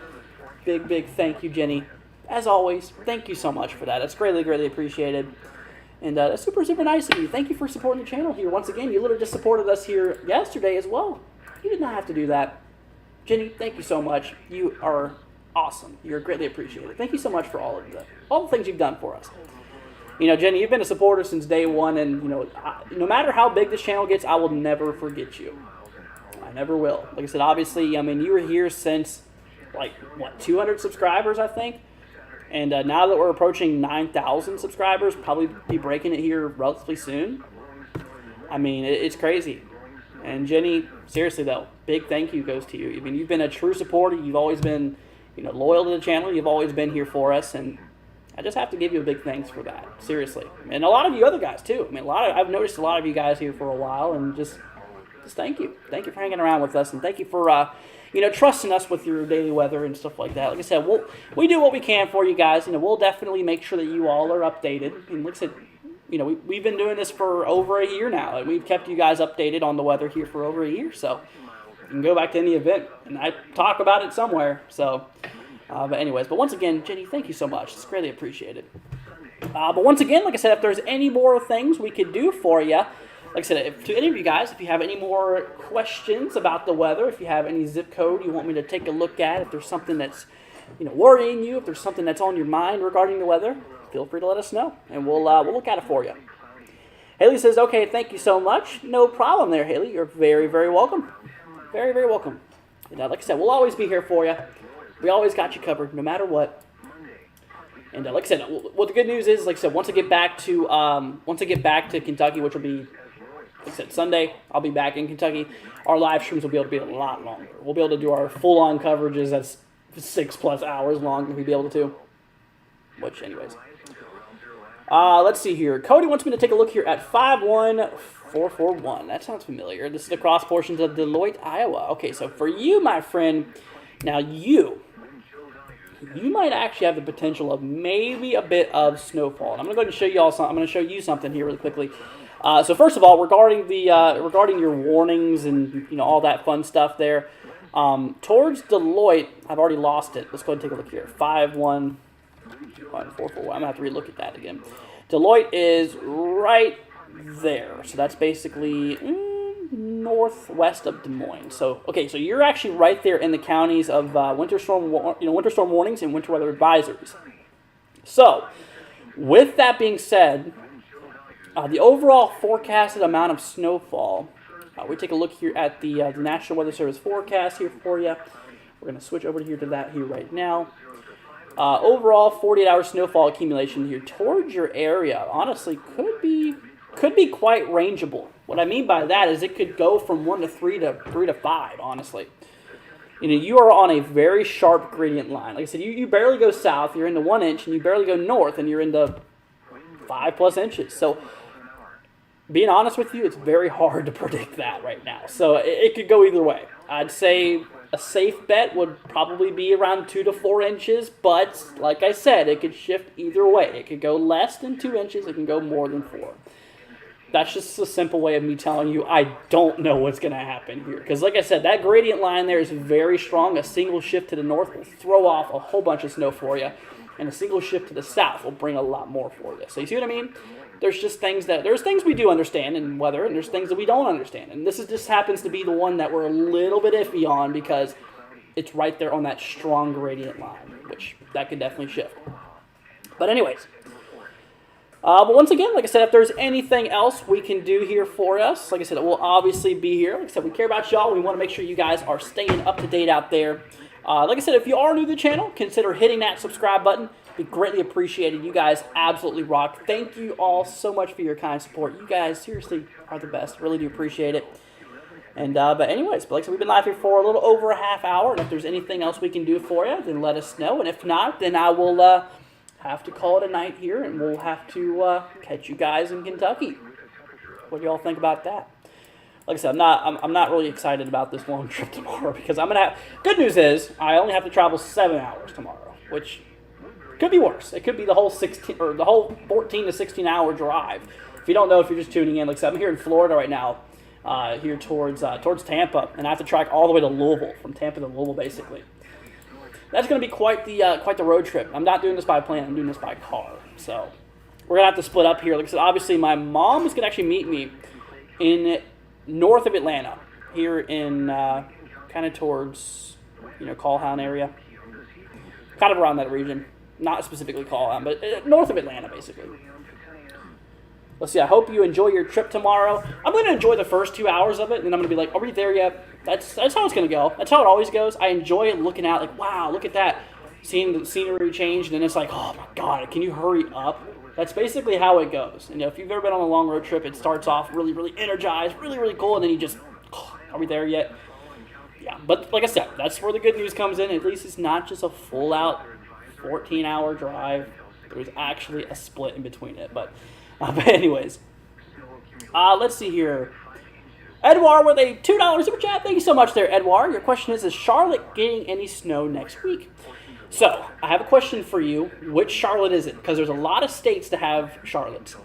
Big thank you, Jenny. As always, thank you so much for that. It's greatly appreciated. And that's super nice of you. Thank you for supporting the channel here. Once again, you literally just supported us here yesterday as well. You did not have to do that. Jenny, thank you so much. You are awesome. You're greatly appreciated. Thank you so much for all the things you've done for us. Jenny, you've been a supporter since day one, and no matter how big this channel gets, I will never forget you. I never will. Like I said, obviously, you were here since 200 subscribers, I think. And now that we're approaching 9,000 subscribers, probably be breaking it here relatively soon. It's crazy. And Jenny, seriously though, big thank you goes to you. You've been a true supporter. You've always been, loyal to the channel. You've always been here for us, and I just have to give you a big thanks for that. Seriously, and a lot of you other guys too. I've noticed a lot of you guys here for a while, and just thank you. Thank you for hanging around with us, and thank you for trusting us with your daily weather and stuff like that. Like I said, we do what we can for you guys. We'll definitely make sure that you all are updated. And like I said, we've been doing this for over a year now, and we've kept you guys updated on the weather here for over a year. So you can go back to any event, and I talk about it somewhere. So, but once again, Jenny, thank you so much. It's greatly appreciated. But once again, like I said, if there's any more things we could do for you, like I said, to any of you guys, if you have any more questions about the weather, if you have any zip code you want me to take a look at, if there's something that's worrying you, if there's something that's on your mind regarding the weather, feel free to let us know, and we'll look at it for you. Haley says, okay, thank you so much. No problem there, Haley. You're very welcome. Very welcome. And like I said, we'll always be here for you. We always got you covered, no matter what. And like I said, what the good news is, like I said, once I get back to Kentucky, which will be, like I said, Sunday, I'll be back in Kentucky. Our live streams will be able to be a lot longer. We'll be able to do our full-on coverages that's 6+ hours long if we'll be able to. Which, anyways. Let's see here. Cody wants me to take a look here at 51441. That sounds familiar. This is the cross portions of Deloitte, Iowa. Okay, so for you, my friend, now you might actually have the potential of maybe a bit of snowfall. And I'm going to go ahead and show you all something. I'm going to show you something here really quickly. So first of all, regarding your warnings and all that fun stuff there, towards Deloitte, I've already lost it. Let's go ahead and take a look here. 51441. I'm gonna have to relook at that again. Deloitte is right there, so that's basically northwest of Des Moines. So okay, so you're actually right there in the counties of winter storm warnings and winter weather advisories. So with that being said, The overall forecasted amount of snowfall. We take a look here at the National Weather Service forecast here for you. We're going to switch over here to that here right now. Overall 48-hour snowfall accumulation here towards your area, honestly, could be quite rangeable. What I mean by that is it could go from 1 to 3 to 3 to 5, honestly. You know, you are on a very sharp gradient line. Like I said, you barely go south, you're into 1 inch, and you barely go north, and you're into 5+ inches. So, being honest with you, it's very hard to predict that right now. So, it could go either way. I'd say a safe bet would probably be around 2 to 4 inches, but like I said, it could shift either way. It could go less than 2 inches, it can go more than 4. That's just a simple way of me telling you I don't know what's going to happen here. Because like I said, that gradient line there is very strong. A single shift to the north will throw off a whole bunch of snow for you. And a single shift to the south will bring a lot more for you. So you see what I mean? There's things we do understand in weather, and there's things that we don't understand. And this just happens to be the one that we're a little bit iffy on because it's right there on that strong gradient line, which that could definitely shift. But anyways. But once again, like I said, if there's anything else we can do here for us, like I said, it will obviously be here. Like I said, we care about y'all. We want to make sure you guys are staying up to date out there. Like I said, if you are new to the channel, consider hitting that subscribe button. It'd be greatly appreciated. You guys absolutely rock. Thank you all so much for your kind support. You guys seriously are the best. Really do appreciate it. And but anyways, like I said, we've been live here for a little over a half hour. And if there's anything else we can do for you, then let us know. And if not, then I will have to call it a night here, and we'll have to catch you guys in Kentucky. What do y'all think about that? Like I said, I'm not really excited about this long trip tomorrow because I'm gonna have. Good news is I only have to travel 7 hours tomorrow, which could be worse. It could be the whole 14 to 16 hour drive. If you don't know, if you're just tuning in, like I said, I'm here in Florida right now, here towards Tampa, and I have to track all the way to Louisville, from Tampa to Louisville, basically. That's going to be quite the road trip. I'm not doing this by plane. I'm doing this by car. So we're going to have to split up here. Like I said, obviously my mom is going to actually meet me in north of Atlanta, here in kind of towards, Colhoun area. Kind of around that region. Not specifically Colhoun, but north of Atlanta, basically. Let's see, I hope you enjoy your trip tomorrow. I'm going to enjoy the first 2 hours of it, and then I'm going to be like, are we there yet? That's how it's going to go. That's how it always goes. I enjoy it looking out, like, wow, look at that. Seeing the scenery change, and then it's like, oh my God, can you hurry up? That's basically how it goes. And if you've ever been on a long road trip, it starts off really, really energized, really, really cool, and then you just, are we there yet? Yeah, but like I said, that's where the good news comes in. At least it's not just a full-out 14-hour drive. There's actually a split in between it, but anyways, let's see here. Edouard with a $2 super chat. Thank you so much there, Edouard. Your question is Charlotte getting any snow next week? So, I have a question for you. Which Charlotte is it? Because there's a lot of states that have Charlottes.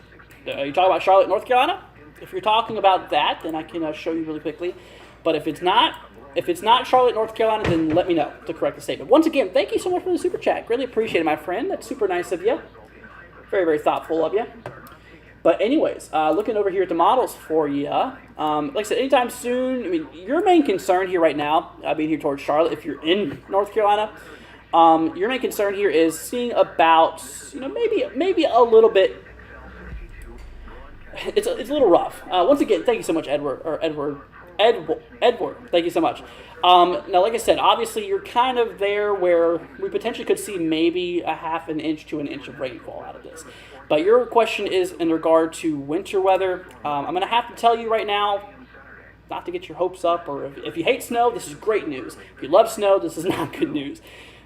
Are you talking about Charlotte, North Carolina? If you're talking about that, then I can show you really quickly. But if it's not Charlotte, North Carolina, then let me know to correct the statement. Once again, thank you so much for the super chat. Greatly appreciate it, my friend. That's super nice of you. Very, very thoughtful of you. But anyways, looking over here at the models for you, like I said, anytime soon, I mean, your main concern here right now, being here towards Charlotte, if you're in North Carolina, your main concern here is seeing about, maybe a little bit, it's a little rough. Once again, thank you so much, Edward, thank you so much. Now, like I said, obviously you're kind of there where we potentially could see maybe a half an inch to an inch of rainfall out of this. But your question is in regard to winter weather. I'm going to have to tell you right now, not to get your hopes up, or if you hate snow, this is great news. If you love snow, this is not good news.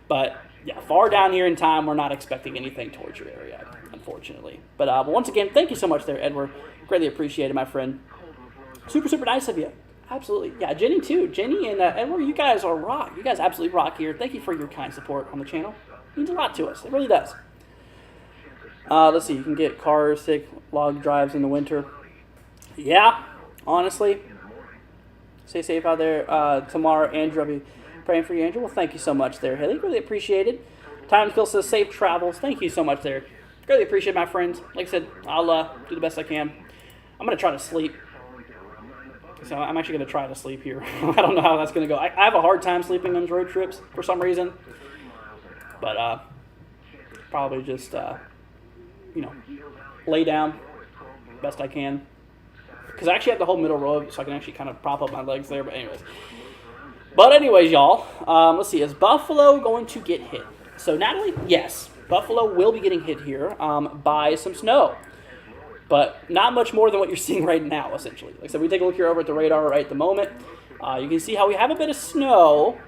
But yeah, far down here in time, we're not expecting anything towards your area, unfortunately. But once again, thank you so much there, Edward. Greatly appreciate it, my friend. Super, super nice of you. Absolutely. Yeah, Jenny too. Jenny and Edward, you guys are rock. You guys absolutely rock here. Thank you for your kind support on the channel. It means a lot to us. It really does. Let's see. You can get cars, sick, log drives in the winter. Yeah, honestly. Stay safe out there. Tomorrow, Andrew, I'll be praying for you, Andrew. Well, thank you so much there, Haley. Really appreciate it. Timeskill says safe travels. Thank you so much there. Really appreciate it, my friends. Like I said, I'll do the best I can. I'm going to try to sleep. So I'm actually going to try to sleep here. I don't know how that's going to go. I have a hard time sleeping on these road trips for some reason. But probably just, lay down. best I can. Because I actually have the whole middle row, so I can actually kind of prop up my legs there. But anyways, y'all, let's see. Is Buffalo going to get hit? So Natalie, yes, Buffalo will be getting hit here by some snow. But not much more than what you're seeing right now, essentially. Like I said, we take a look here over at the radar right at the moment. You can see how we have a bit of snow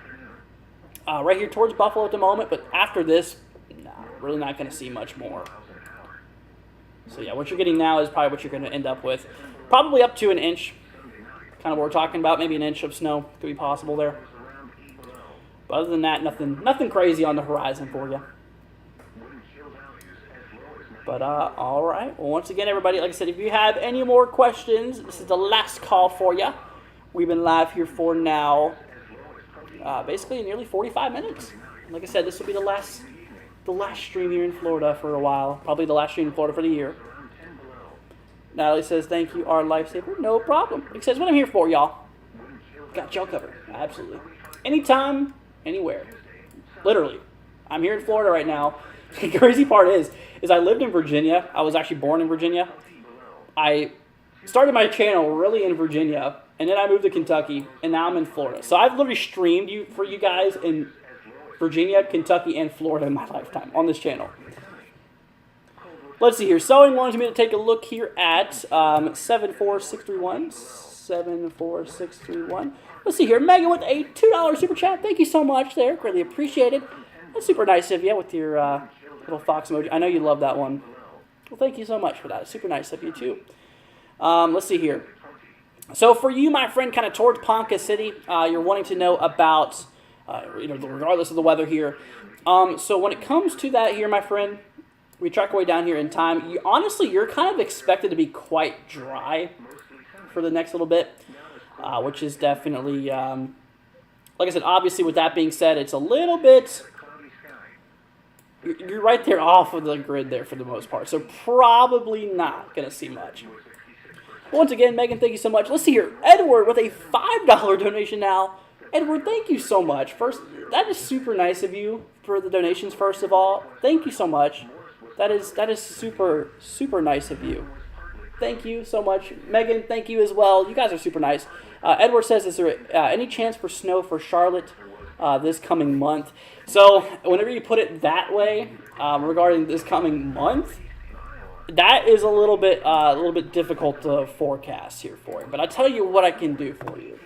right here towards Buffalo at the moment. But after this, nah, really not going to see much more. So yeah, what you're getting now is probably what you're going to end up with. Probably up to an inch. Kind of what we're talking about. Maybe an inch of snow could be possible there. But other than that, nothing crazy on the horizon for you. But, all right. Well, once again, everybody, like I said, if you have any more questions, this is the last call for you. We've been live here for now, basically nearly 45 minutes. Like I said, this will be the last stream here in Florida for a while. Probably the last stream in Florida for the year. Natalie says, thank you, our lifesaver. No problem. Like I said, it's what I'm here for, y'all. Got y'all covered. Absolutely. Anytime, anywhere. Literally. I'm here in Florida right now. The crazy part is I lived in Virginia. I was actually born in Virginia. I started my channel really in Virginia, and then I moved to Kentucky, and now I'm in Florida. So I've literally streamed for you guys in Virginia, Kentucky, and Florida in my lifetime on this channel. Let's see here. Sewing wanted me to take a look here at 74631. 74631. Let's see here. Megan with a $2 super chat. Thank you so much there. Greatly appreciated. That's super nice of you with your little fox emoji. I know you love that one. Well, thank you so much for that. It's super nice of you, too. Let's see here. So for you, my friend, kind of towards Ponca City, you're wanting to know about, regardless of the weather here. So when it comes to that here, my friend, we track our way down here in time. Honestly, you're kind of expected to be quite dry for the next little bit, which is definitely, like I said, obviously with that being said, it's a little bit... You're right there off of the grid there for the most part, so probably not going to see much. Once again, Megan, thank you so much. Let's see here. Edward with a $5 donation now. Edward, thank you so much. First, that is super nice of you for the donations, first of all. Thank you so much. That is super, super nice of you. Thank you so much. Megan, thank you as well. You guys are super nice. Edward says, is there any chance for snow for Charlotte this coming month? So whenever you put it that way, regarding this coming month, that is a little bit difficult to forecast here for you. But I'll tell you what I can do for you.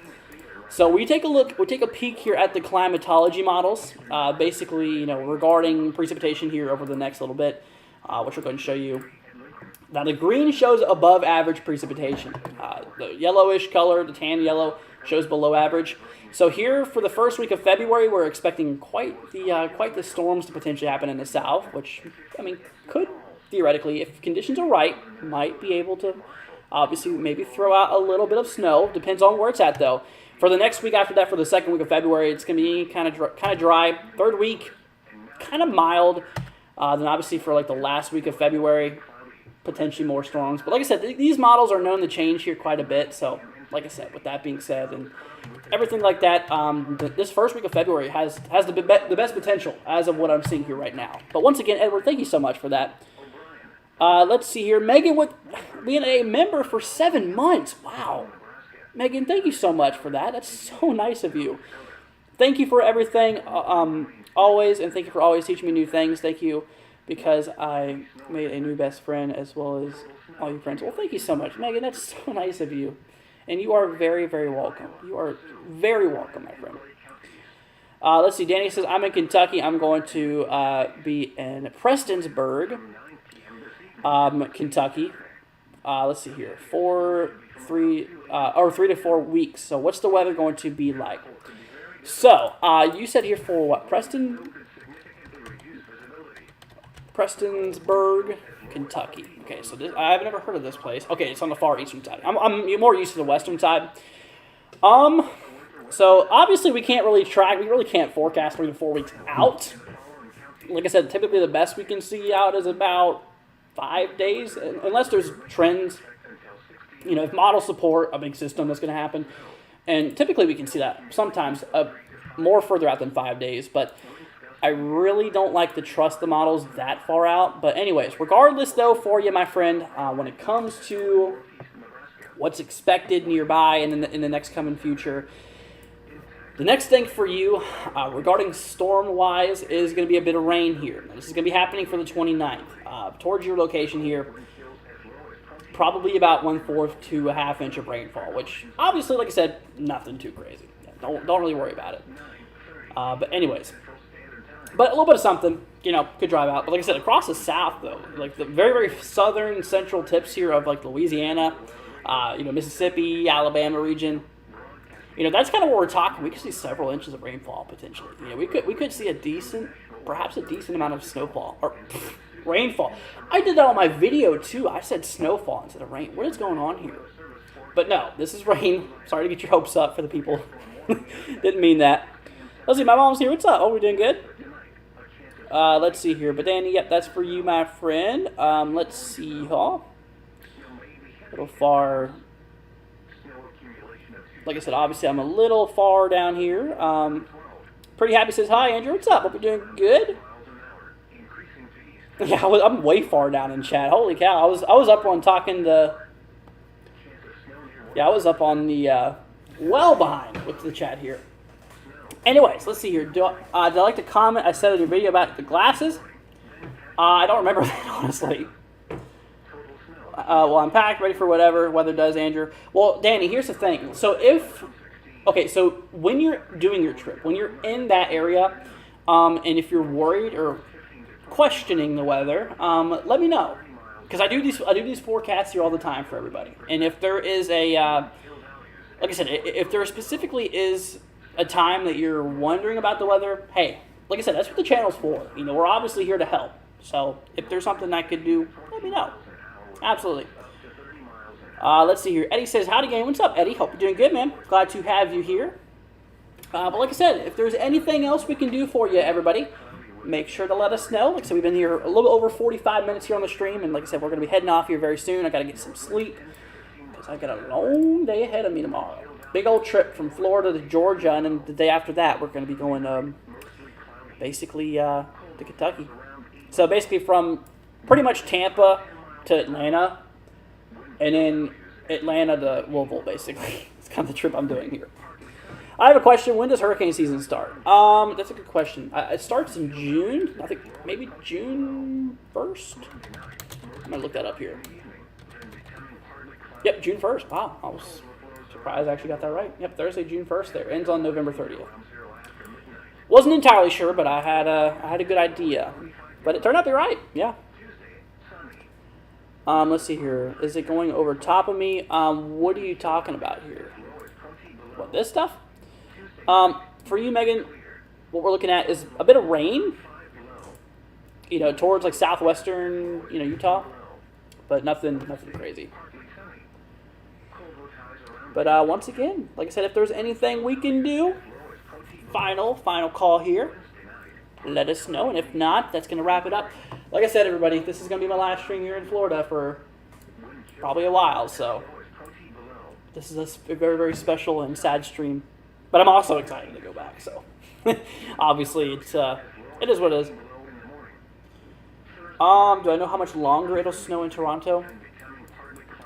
So we take a peek here at the climatology models, basically, regarding precipitation here over the next little bit, which we're going to show you. Now the green shows above average precipitation. The yellowish color, the tan yellow, shows below average. So here for the first week of February, we're expecting quite the storms to potentially happen in the south, which could theoretically, if conditions are right, might be able to obviously maybe throw out a little bit of snow. Depends on where it's at though. For the next week after that, for the second week of February, it's going to be kind of dry. Third week, kind of mild. Then obviously for like the last week of February, potentially more storms. But like I said, these models are known to change here quite a bit. So like I said, with that being said and everything like that, this first week of February has the best potential as of what I'm seeing here right now. But once again, Edward, thank you so much for that. Let's see here. Megan with being a member for 7 months. Wow. Megan, thank you so much for that. That's so nice of you. Thank you for everything always, and thank you for always teaching me new things. Thank you because I made a new best friend as well as all your friends. Well, thank you so much, Megan. That's so nice of you. And you are very, very welcome. You are very welcome, my friend. Let's see. Danny says, I'm in Kentucky. I'm going to be in Prestonsburg, Kentucky. Let's see here. 3 to 4 weeks. So what's the weather going to be like? So you said here for what? Prestonsburg, Kentucky. Okay, so I've never heard of this place. Okay, it's on the far eastern side. I'm more used to the western side. So obviously we can't really track. We really can't forecast 3 to 4 weeks out. Like I said, typically the best we can see out is about 5 days, unless there's trends. If models support a big system, that's going to happen. And typically we can see that sometimes more further out than 5 days. But I really don't like to trust the models that far out. But anyways, regardless though, for you, my friend, when it comes to what's expected nearby and in the next coming future, the next thing for you regarding storm-wise is going to be a bit of rain here. Now, this is going to be happening for the 29th. Towards your location here, probably about 1/4 to a ½ inch of rainfall, which obviously, like I said, nothing too crazy. Don't really worry about it. But anyways, but a little bit of something, could drive out. But like I said, across the south, though, like the very, very southern central tips here of like Louisiana, Mississippi, Alabama region, that's kind of where we're talking. We could see several inches of rainfall potentially. We could see perhaps a decent amount of snowfall or rainfall. I did that on my video too. I said snowfall instead of rain. What is going on here? But no, this is rain. Sorry to get your hopes up for the people. Didn't mean that. Let's see, my mom's here. What's up? Oh, we're doing good. Let's see here. But Danny, yep, that's for you, my friend. Let's see, A little far. Like I said, obviously I'm a little far down here. Pretty Happy says, hi, Andrew. What's up? Hope you're doing good. Yeah, I'm way far down in chat. Holy cow. I was up on talking to... Yeah, I was up on the... well behind with the chat here. Anyways, let's see here. Did I like to comment? I said in your video about the glasses. I don't remember that, honestly. Well, I'm packed, ready for whatever weather does, Andrew. Well, Danny, here's the thing. So so when you're doing your trip, when you're in that area, and if you're worried or questioning the weather, let me know. Because I do these forecasts here all the time for everybody. And if there is like I said, if there specifically is a time that you're wondering about the weather, hey, like I said, that's what the channel's for. We're obviously here to help. So if there's something I could do, let me know. Absolutely. Let's see here. Eddie says, howdy gang. What's up, Eddie? Hope you're doing good, man. Glad to have you here. But like I said, if there's anything else we can do for you, everybody, make sure to let us know. Like I said, we've been here a little over 45 minutes here on the stream. And like I said, we're going to be heading off here very soon. I got to get some sleep because I got a long day ahead of me tomorrow. Big old trip from Florida to Georgia. And then the day after that, we're going to be going basically to Kentucky. So basically from pretty much Tampa to Atlanta, and then Atlanta to Louisville, basically. It's kind of the trip I'm doing here. I have a question. When does hurricane season start? That's a good question. It starts in June. I think maybe June 1st. I'm going to look that up here. Yep, June 1st. Wow, I was surprised I actually got that right. Yep, Thursday, June 1st there. Ends on November 30th. Wasn't entirely sure, but I had a good idea. But it turned out to be right. Yeah. Let's see here. Is it going over top of me? What are you talking about here? What, this stuff? For you, Megan, what we're looking at is a bit of rain. Towards like southwestern, Utah. But nothing crazy. But once again, like I said, if there's anything we can do, final call here. Let us know, and if not, that's going to wrap it up. Like I said, everybody, this is going to be my last stream here in Florida for probably a while, so this is a very, very special and sad stream. But I'm also excited to go back, so obviously it is what it is. Do I know how much longer it'll snow in Toronto?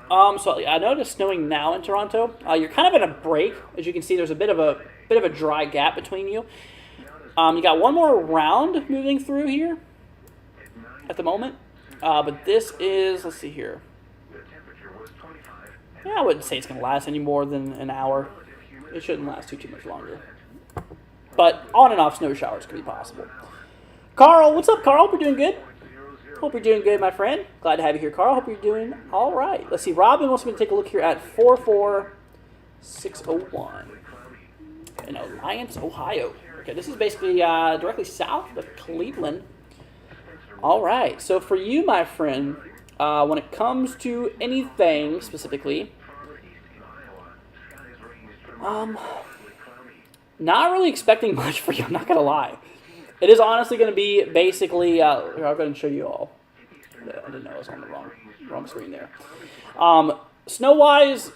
So I know it's snowing now in Toronto. You're kind of in a break. As you can see, there's a bit of a dry gap between you. You got one more round moving through here at the moment. But this is, let's see here. Yeah, I wouldn't say it's going to last any more than an hour. It shouldn't last too much longer. But on and off snow showers could be possible. Carl, what's up, Carl? Hope you're doing good. Hope you're doing good, my friend. Glad to have you here, Carl. Hope you're doing all right. Let's see. Robin wants me to take a look here at 44601 in Alliance, Ohio. Okay, this is basically directly south of Cleveland. All right. So for you, my friend, when it comes to anything specifically, not really expecting much for you. I'm not gonna lie. It is honestly going to be basically, I'll go ahead and show you all. I didn't know I was on the wrong screen there. Snow-wise,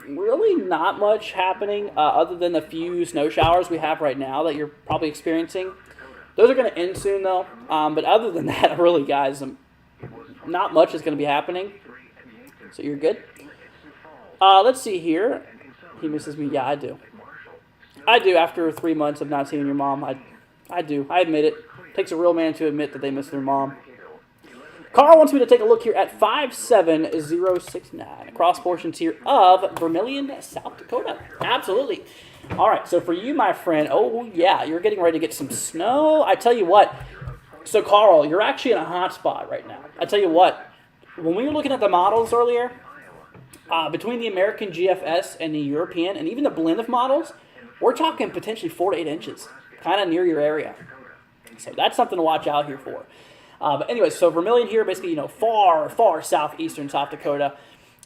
really not much happening other than the few snow showers we have right now that you're probably experiencing. Those are going to end soon, though. But other than that, really, guys, not much is going to be happening. So you're good. Let's see here. He misses me. Yeah, I do. I do. After 3 months of not seeing your mom, I do. I admit it. Takes a real man to admit that they miss their mom. Carl wants me to take a look here at 57069. Cross portions here of Vermilion, South Dakota. Absolutely. All right, so for you, my friend, oh, yeah, you're getting ready to get some snow. I tell you what. So, Carl, you're actually in a hot spot right now. I tell you what. When we were looking at the models earlier, between the American GFS and the European, and even the blend of models, we're talking potentially 4 to 8 inches, kind of near your area. So that's something to watch out here for. But anyways, so Vermilion here, basically, far, far southeastern South Dakota.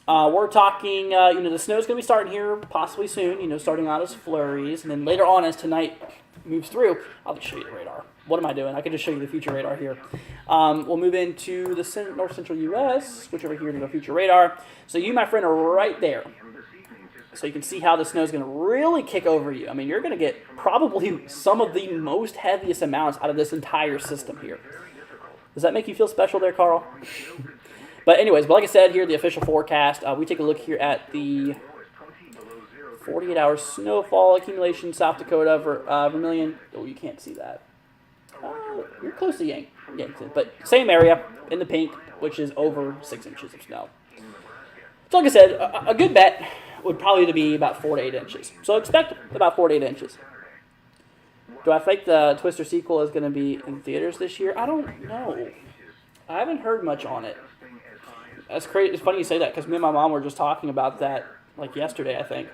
We're talking, the snow's going to be starting here possibly soon, starting out as flurries. And then later on, as tonight moves through, I'll just show you the radar. What am I doing? I can just show you the future radar here. We'll move into the north central U.S., switch over here to the future radar. So you, my friend, are right there. So you can see how the snow is going to really kick over you. I mean, you're going to get probably some of the most heaviest amounts out of this entire system here. Does that make you feel special there, Carl? But anyways, like I said here, the official forecast, we take a look here at the 48-hour snowfall accumulation, South Dakota, Vermilion. Oh, you can't see that. You're close to Yankton, but same area in the pink, which is over 6 inches of snow. So like I said, a good bet would probably be about 4 to 8 inches. So expect about 4 to 8 inches. Do I think the Twister sequel is going to be in theaters this year? I don't know. I haven't heard much on it. That's crazy. It's funny you say that because me and my mom were just talking about that like yesterday, I think.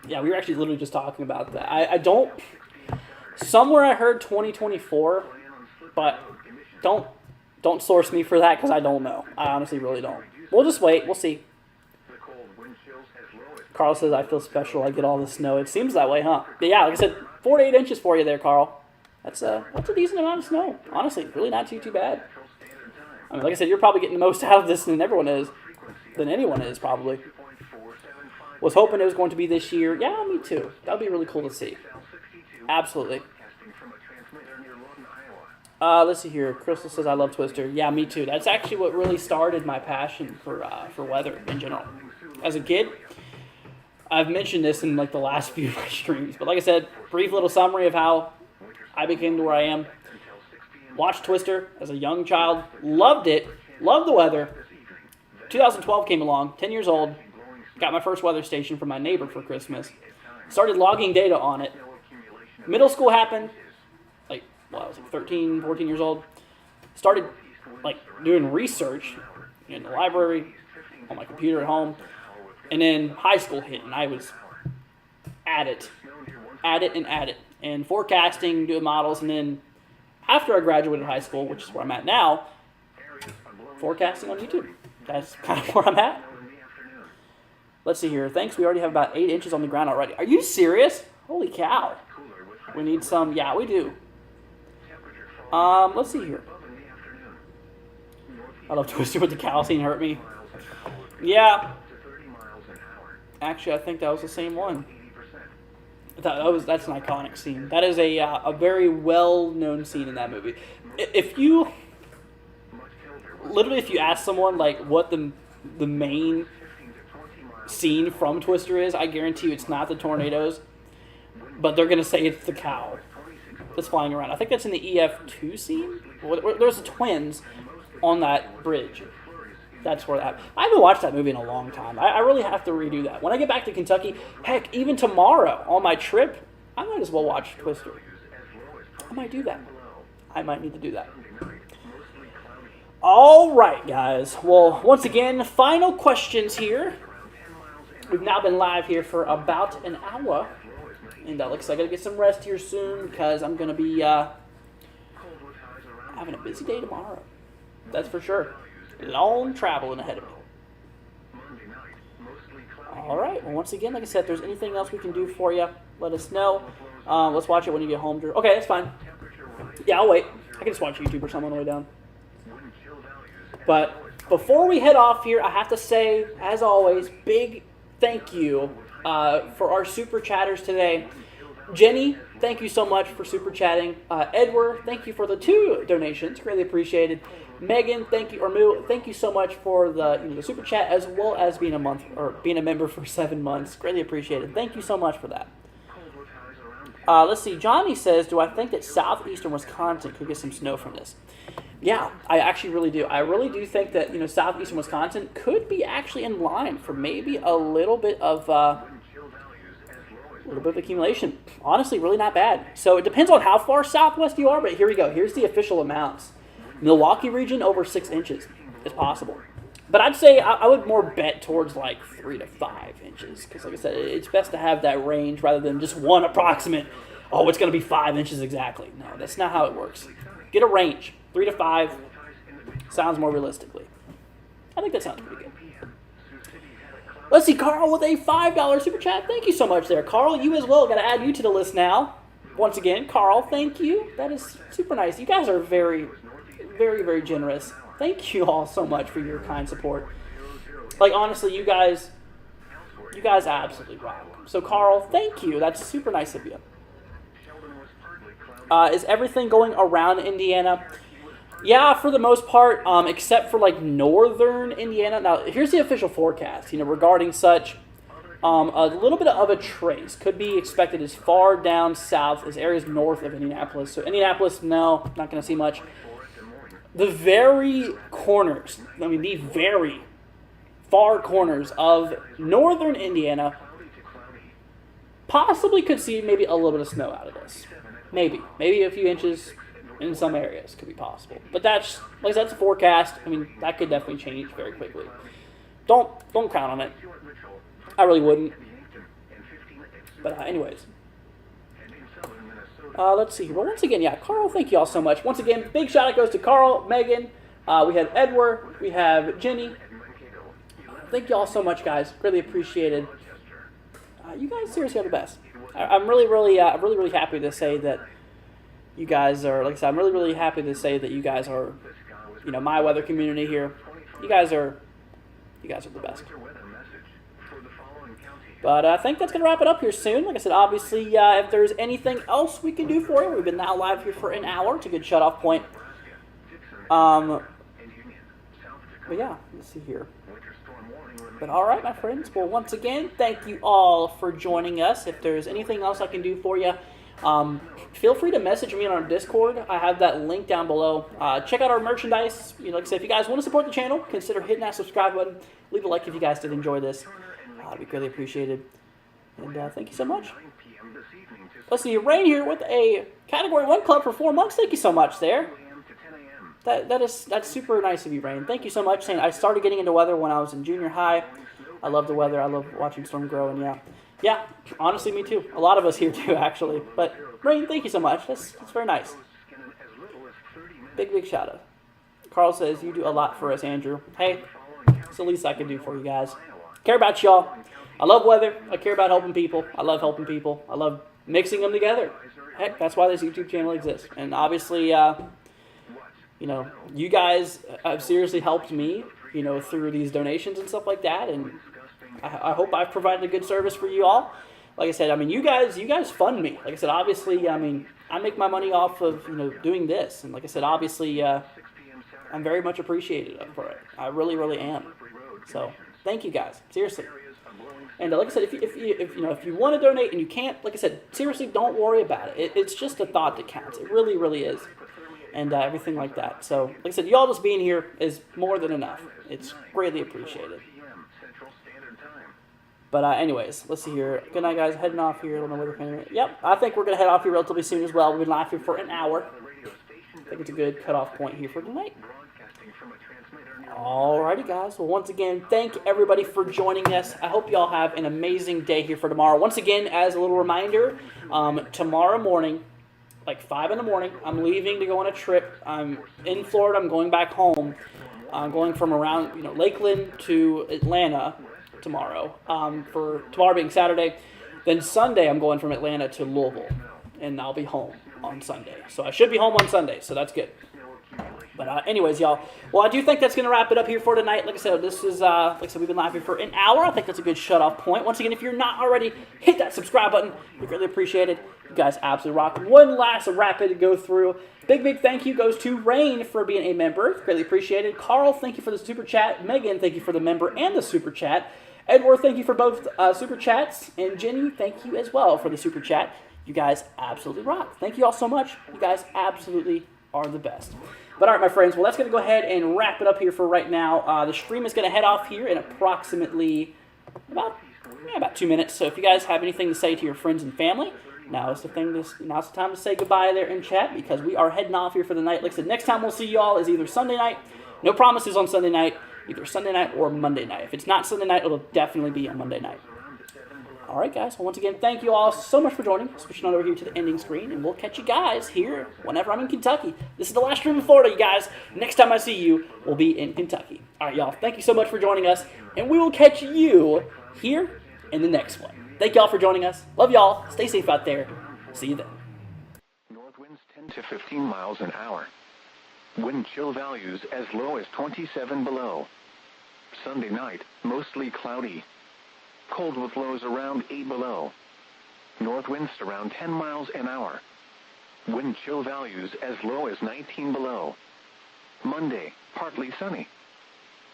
Yeah, we were actually literally just talking about that. I don't... Somewhere I heard 2024, but don't source me for that because I don't know. I honestly really don't. We'll just wait. We'll see. Carl says, I feel special. I get all the snow. It seems that way, huh? But yeah, like I said, 4 to 8 inches for you there, Carl. That's a decent amount of snow. Honestly, really not too bad. I mean, like I said, you're probably getting the most out of this than anyone is, probably. Was hoping it was going to be this year. Yeah, me too. That would be really cool to see. Absolutely. Let's see here. Crystal says, I love Twister. Yeah, me too. That's actually what really started my passion for weather in general. As a kid, I've mentioned this in like the last few of my streams, but like I said, brief little summary of how I became to where I am. Watched Twister as a young child. Loved it. Loved the weather. 2012 came along. 10 years old. Got my first weather station from my neighbor for Christmas. Started logging data on it. Middle school happened. I was like 13, 14 years old. Started doing research in the library, on my computer at home. And then high school hit, and I was at it. And forecasting, doing models, and then after I graduated high school, which is where I'm at now, forecasting on YouTube. That's kind of where I'm at. Let's see here. Thanks, we already have about 8 inches on the ground already. Are you serious? Holy cow. We need some. Yeah, we do. Let's see here. I love Twister with the cow scene hurt me. Yeah. Actually, I think that was the same one. That's an iconic scene. That is a very well-known scene in that movie. If you ask someone what the main scene from Twister is, I guarantee you it's not the tornadoes, but they're gonna say it's the cow that's flying around. I think that's in the EF2 scene. There's the twins on that bridge. That's where that. I haven't watched that movie in a long time. I really have to redo that. When I get back to Kentucky, heck, even tomorrow on my trip, I might as well watch Twister. I might do that. I might need to do that. All right, guys. Well, once again, final questions here. We've now been live here for about an hour. And looks like I gotta get some rest here soon because I'm gonna be having a busy day tomorrow. That's for sure. Long traveling ahead of me. All right. Well, once again, like I said, if there's anything else we can do for you, let us know. Let's watch it when you get home. Okay, that's fine. Yeah, I'll wait. I can just watch YouTube or something on the way down. But before we head off here, I have to say, as always, big thank you for our super chatters today. Jenny, thank you so much for super chatting. Edward, thank you for the 2 donations, greatly appreciated. Megan, thank you, or Moo, thank you so much for the super chat as well as being a member for 7 months, greatly appreciated. Thank you so much for that. Let's see. Johnny says, do I think that southeastern Wisconsin could get some snow from this? Yeah, I actually really do. I really do think that southeastern Wisconsin could be actually in line for maybe a little bit of accumulation. Honestly, really not bad. So it depends on how far southwest you are, but here we go. Here's the official amounts. Milwaukee region over 6 inches is possible. But I'd say I would more bet towards like 3 to 5 inches. Because like I said, it's best to have that range rather than just one approximate, oh, it's going to be 5 inches exactly. No, that's not how it works. Get a range. 3 to 5 sounds more realistically. I think that sounds pretty good. Let's see, Carl with a $5 super chat. Thank you so much there. Carl, you as well. Got to add you to the list now. Once again, Carl, thank you. That is super nice. You guys are very, very, very generous. Thank you all so much for your kind support. Like, honestly, you guys absolutely rock. So, Carl, thank you. That's super nice of you. Is everything going around Indiana? Yeah, for the most part, except for, like, northern Indiana. Now, here's the official forecast, regarding such. A little bit of a trace could be expected as far down south as areas north of Indianapolis. So, Indianapolis, no, not going to see much. The very corners, the very far corners of northern Indiana possibly could see maybe a little bit of snow out of this. Maybe a few inches in some areas could be possible. But that's a forecast. That could definitely change very quickly. Don't count on it. I really wouldn't. But anyways. Let's see here. Well, once again, yeah, Carl, thank you all so much. Once again, big shout out goes to Carl, Megan. We have Edward. We have Jenny. Thank you all so much, guys. Really appreciated. You guys seriously are the best. I'm really happy to say that you guys are, like I said, I'm really happy to say that you guys are, my weather community here. You guys are the best. But I think that's going to wrap it up here soon. Like I said, obviously, if there's anything else we can do for you, we've been now live here for an hour. It's a good shut-off point. But yeah, let's see here. But all right, my friends. Well, once again, thank you all for joining us. If there's anything else I can do for you, feel free to message me on our Discord. I have that link down below. Check out our merchandise. Like I said, if you guys want to support the channel, consider hitting that subscribe button. Leave a like if you guys did enjoy this. It'd be greatly appreciated. And thank you so much. Let's see, Rain here with a Category 1 club for 4 months. Thank you so much there. That's super nice of you, Rain. Thank you so much. Saying I started getting into weather when I was in junior high. I love the weather. I love watching storm grow. And yeah, honestly, me too. A lot of us here too, actually. But Rain, thank you so much. That's very nice. Big shout out. Carl says, you do a lot for us, Andrew. Hey, it's the least I can do for you guys. Care about y'all. I love weather. I care about helping people. I love helping people. I love mixing them together. Heck, that's why this YouTube channel exists. And obviously, you guys have seriously helped me, through these donations and stuff like that. And I hope I've provided a good service for you all. Like I said, you guys fund me. Like I said, obviously, I make my money off of, doing this. And like I said, obviously, I'm very much appreciated for it. I really am. So thank you guys, seriously. And like I said, if you want to donate and you can't, like I said, seriously, don't worry about it. It's just a thought that counts. It really is, and everything like that. So, like I said, y'all just being here is more than enough. It's greatly appreciated. But anyways, let's see here. Good night, guys. Heading off here. I don't know where the camera. Yep, I think we're gonna head off here relatively soon as well. We've been live here for an hour. I think it's a good cutoff point here for tonight. Alrighty, guys. Well, once again, thank everybody for joining us. I hope y'all have an amazing day here for tomorrow. Once again, as a little reminder, tomorrow morning, like 5 in the morning, I'm leaving to go on a trip. I'm in Florida. I'm going back home. I'm going from around Lakeland to Atlanta tomorrow. For tomorrow being Saturday, then Sunday I'm going from Atlanta to Louisville, and I'll be home on Sunday. So I should be home on Sunday. So that's good. But anyways, y'all, well, I do think that's going to wrap it up here for tonight. Like I said, this is, we've been live here for an hour. I think that's a good shut-off point. Once again, if you're not already, hit that subscribe button. We greatly appreciate it. You guys absolutely rock. One last rapid to go through. Big thank you goes to Rain for being a member. Greatly appreciated. Carl, thank you for the super chat. Megan, thank you for the member and the super chat. Edward, thank you for both super chats. And Jenny, thank you as well for the super chat. You guys absolutely rock. Thank you all so much. You guys absolutely are the best. But all right, my friends, well, that's going to go ahead and wrap it up here for right now. The stream is going to head off here in approximately about 2 minutes. So if you guys have anything to say to your friends and family, now's the time to say goodbye there in chat, because we are heading off here for the night. Like I said, next time we'll see you all is either Sunday night. No promises on Sunday night. Either Sunday night or Monday night. If it's not Sunday night, it'll definitely be a Monday night. All right, guys. Well, once again, thank you all so much for joining. Switching on over here to the ending screen, and we'll catch you guys here whenever I'm in Kentucky. This is the last stream in Florida, you guys. Next time I see you, we'll be in Kentucky. All right, y'all. Thank you so much for joining us, and we will catch you here in the next one. Thank y'all for joining us. Love y'all. Stay safe out there. See you then. North winds 10 to 15 miles an hour. Wind chill values as low as 27 below. Sunday night, mostly cloudy. Cold with lows around 8 below. North winds around 10 miles an hour. Wind chill values as low as 19 below. Monday, partly sunny.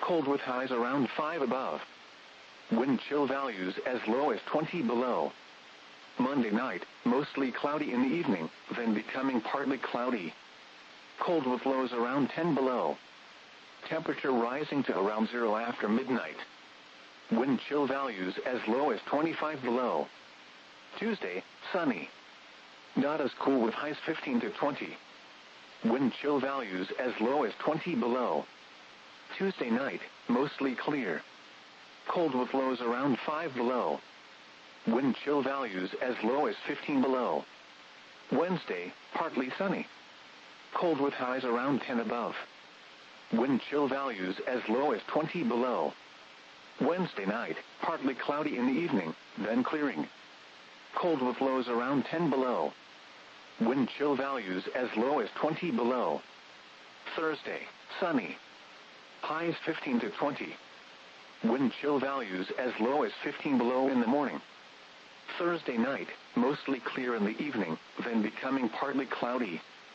Cold with highs around 5 above. Wind chill values as low as 20 below. Monday night, mostly cloudy in the evening, then becoming partly cloudy. Cold with lows around 10 below. Temperature rising to around 0 after midnight. Wind chill values as low as 25 below. Tuesday, sunny. Not as cool with highs 15 to 20. Wind chill values as low as 20 below. Tuesday night, mostly clear. Cold with lows around 5 below. Wind chill values as low as 15 below. Wednesday, partly sunny. Cold with highs around 10 above. Wind chill values as low as 20 below. Wednesday night, partly cloudy in the evening, then clearing. Cold with lows around 10 below. Wind chill values as low as 20 below. Thursday, sunny. Highs 15 to 20. Wind chill values as low as 15 below in the morning. Thursday night, mostly clear in the evening, then becoming partly cloudy.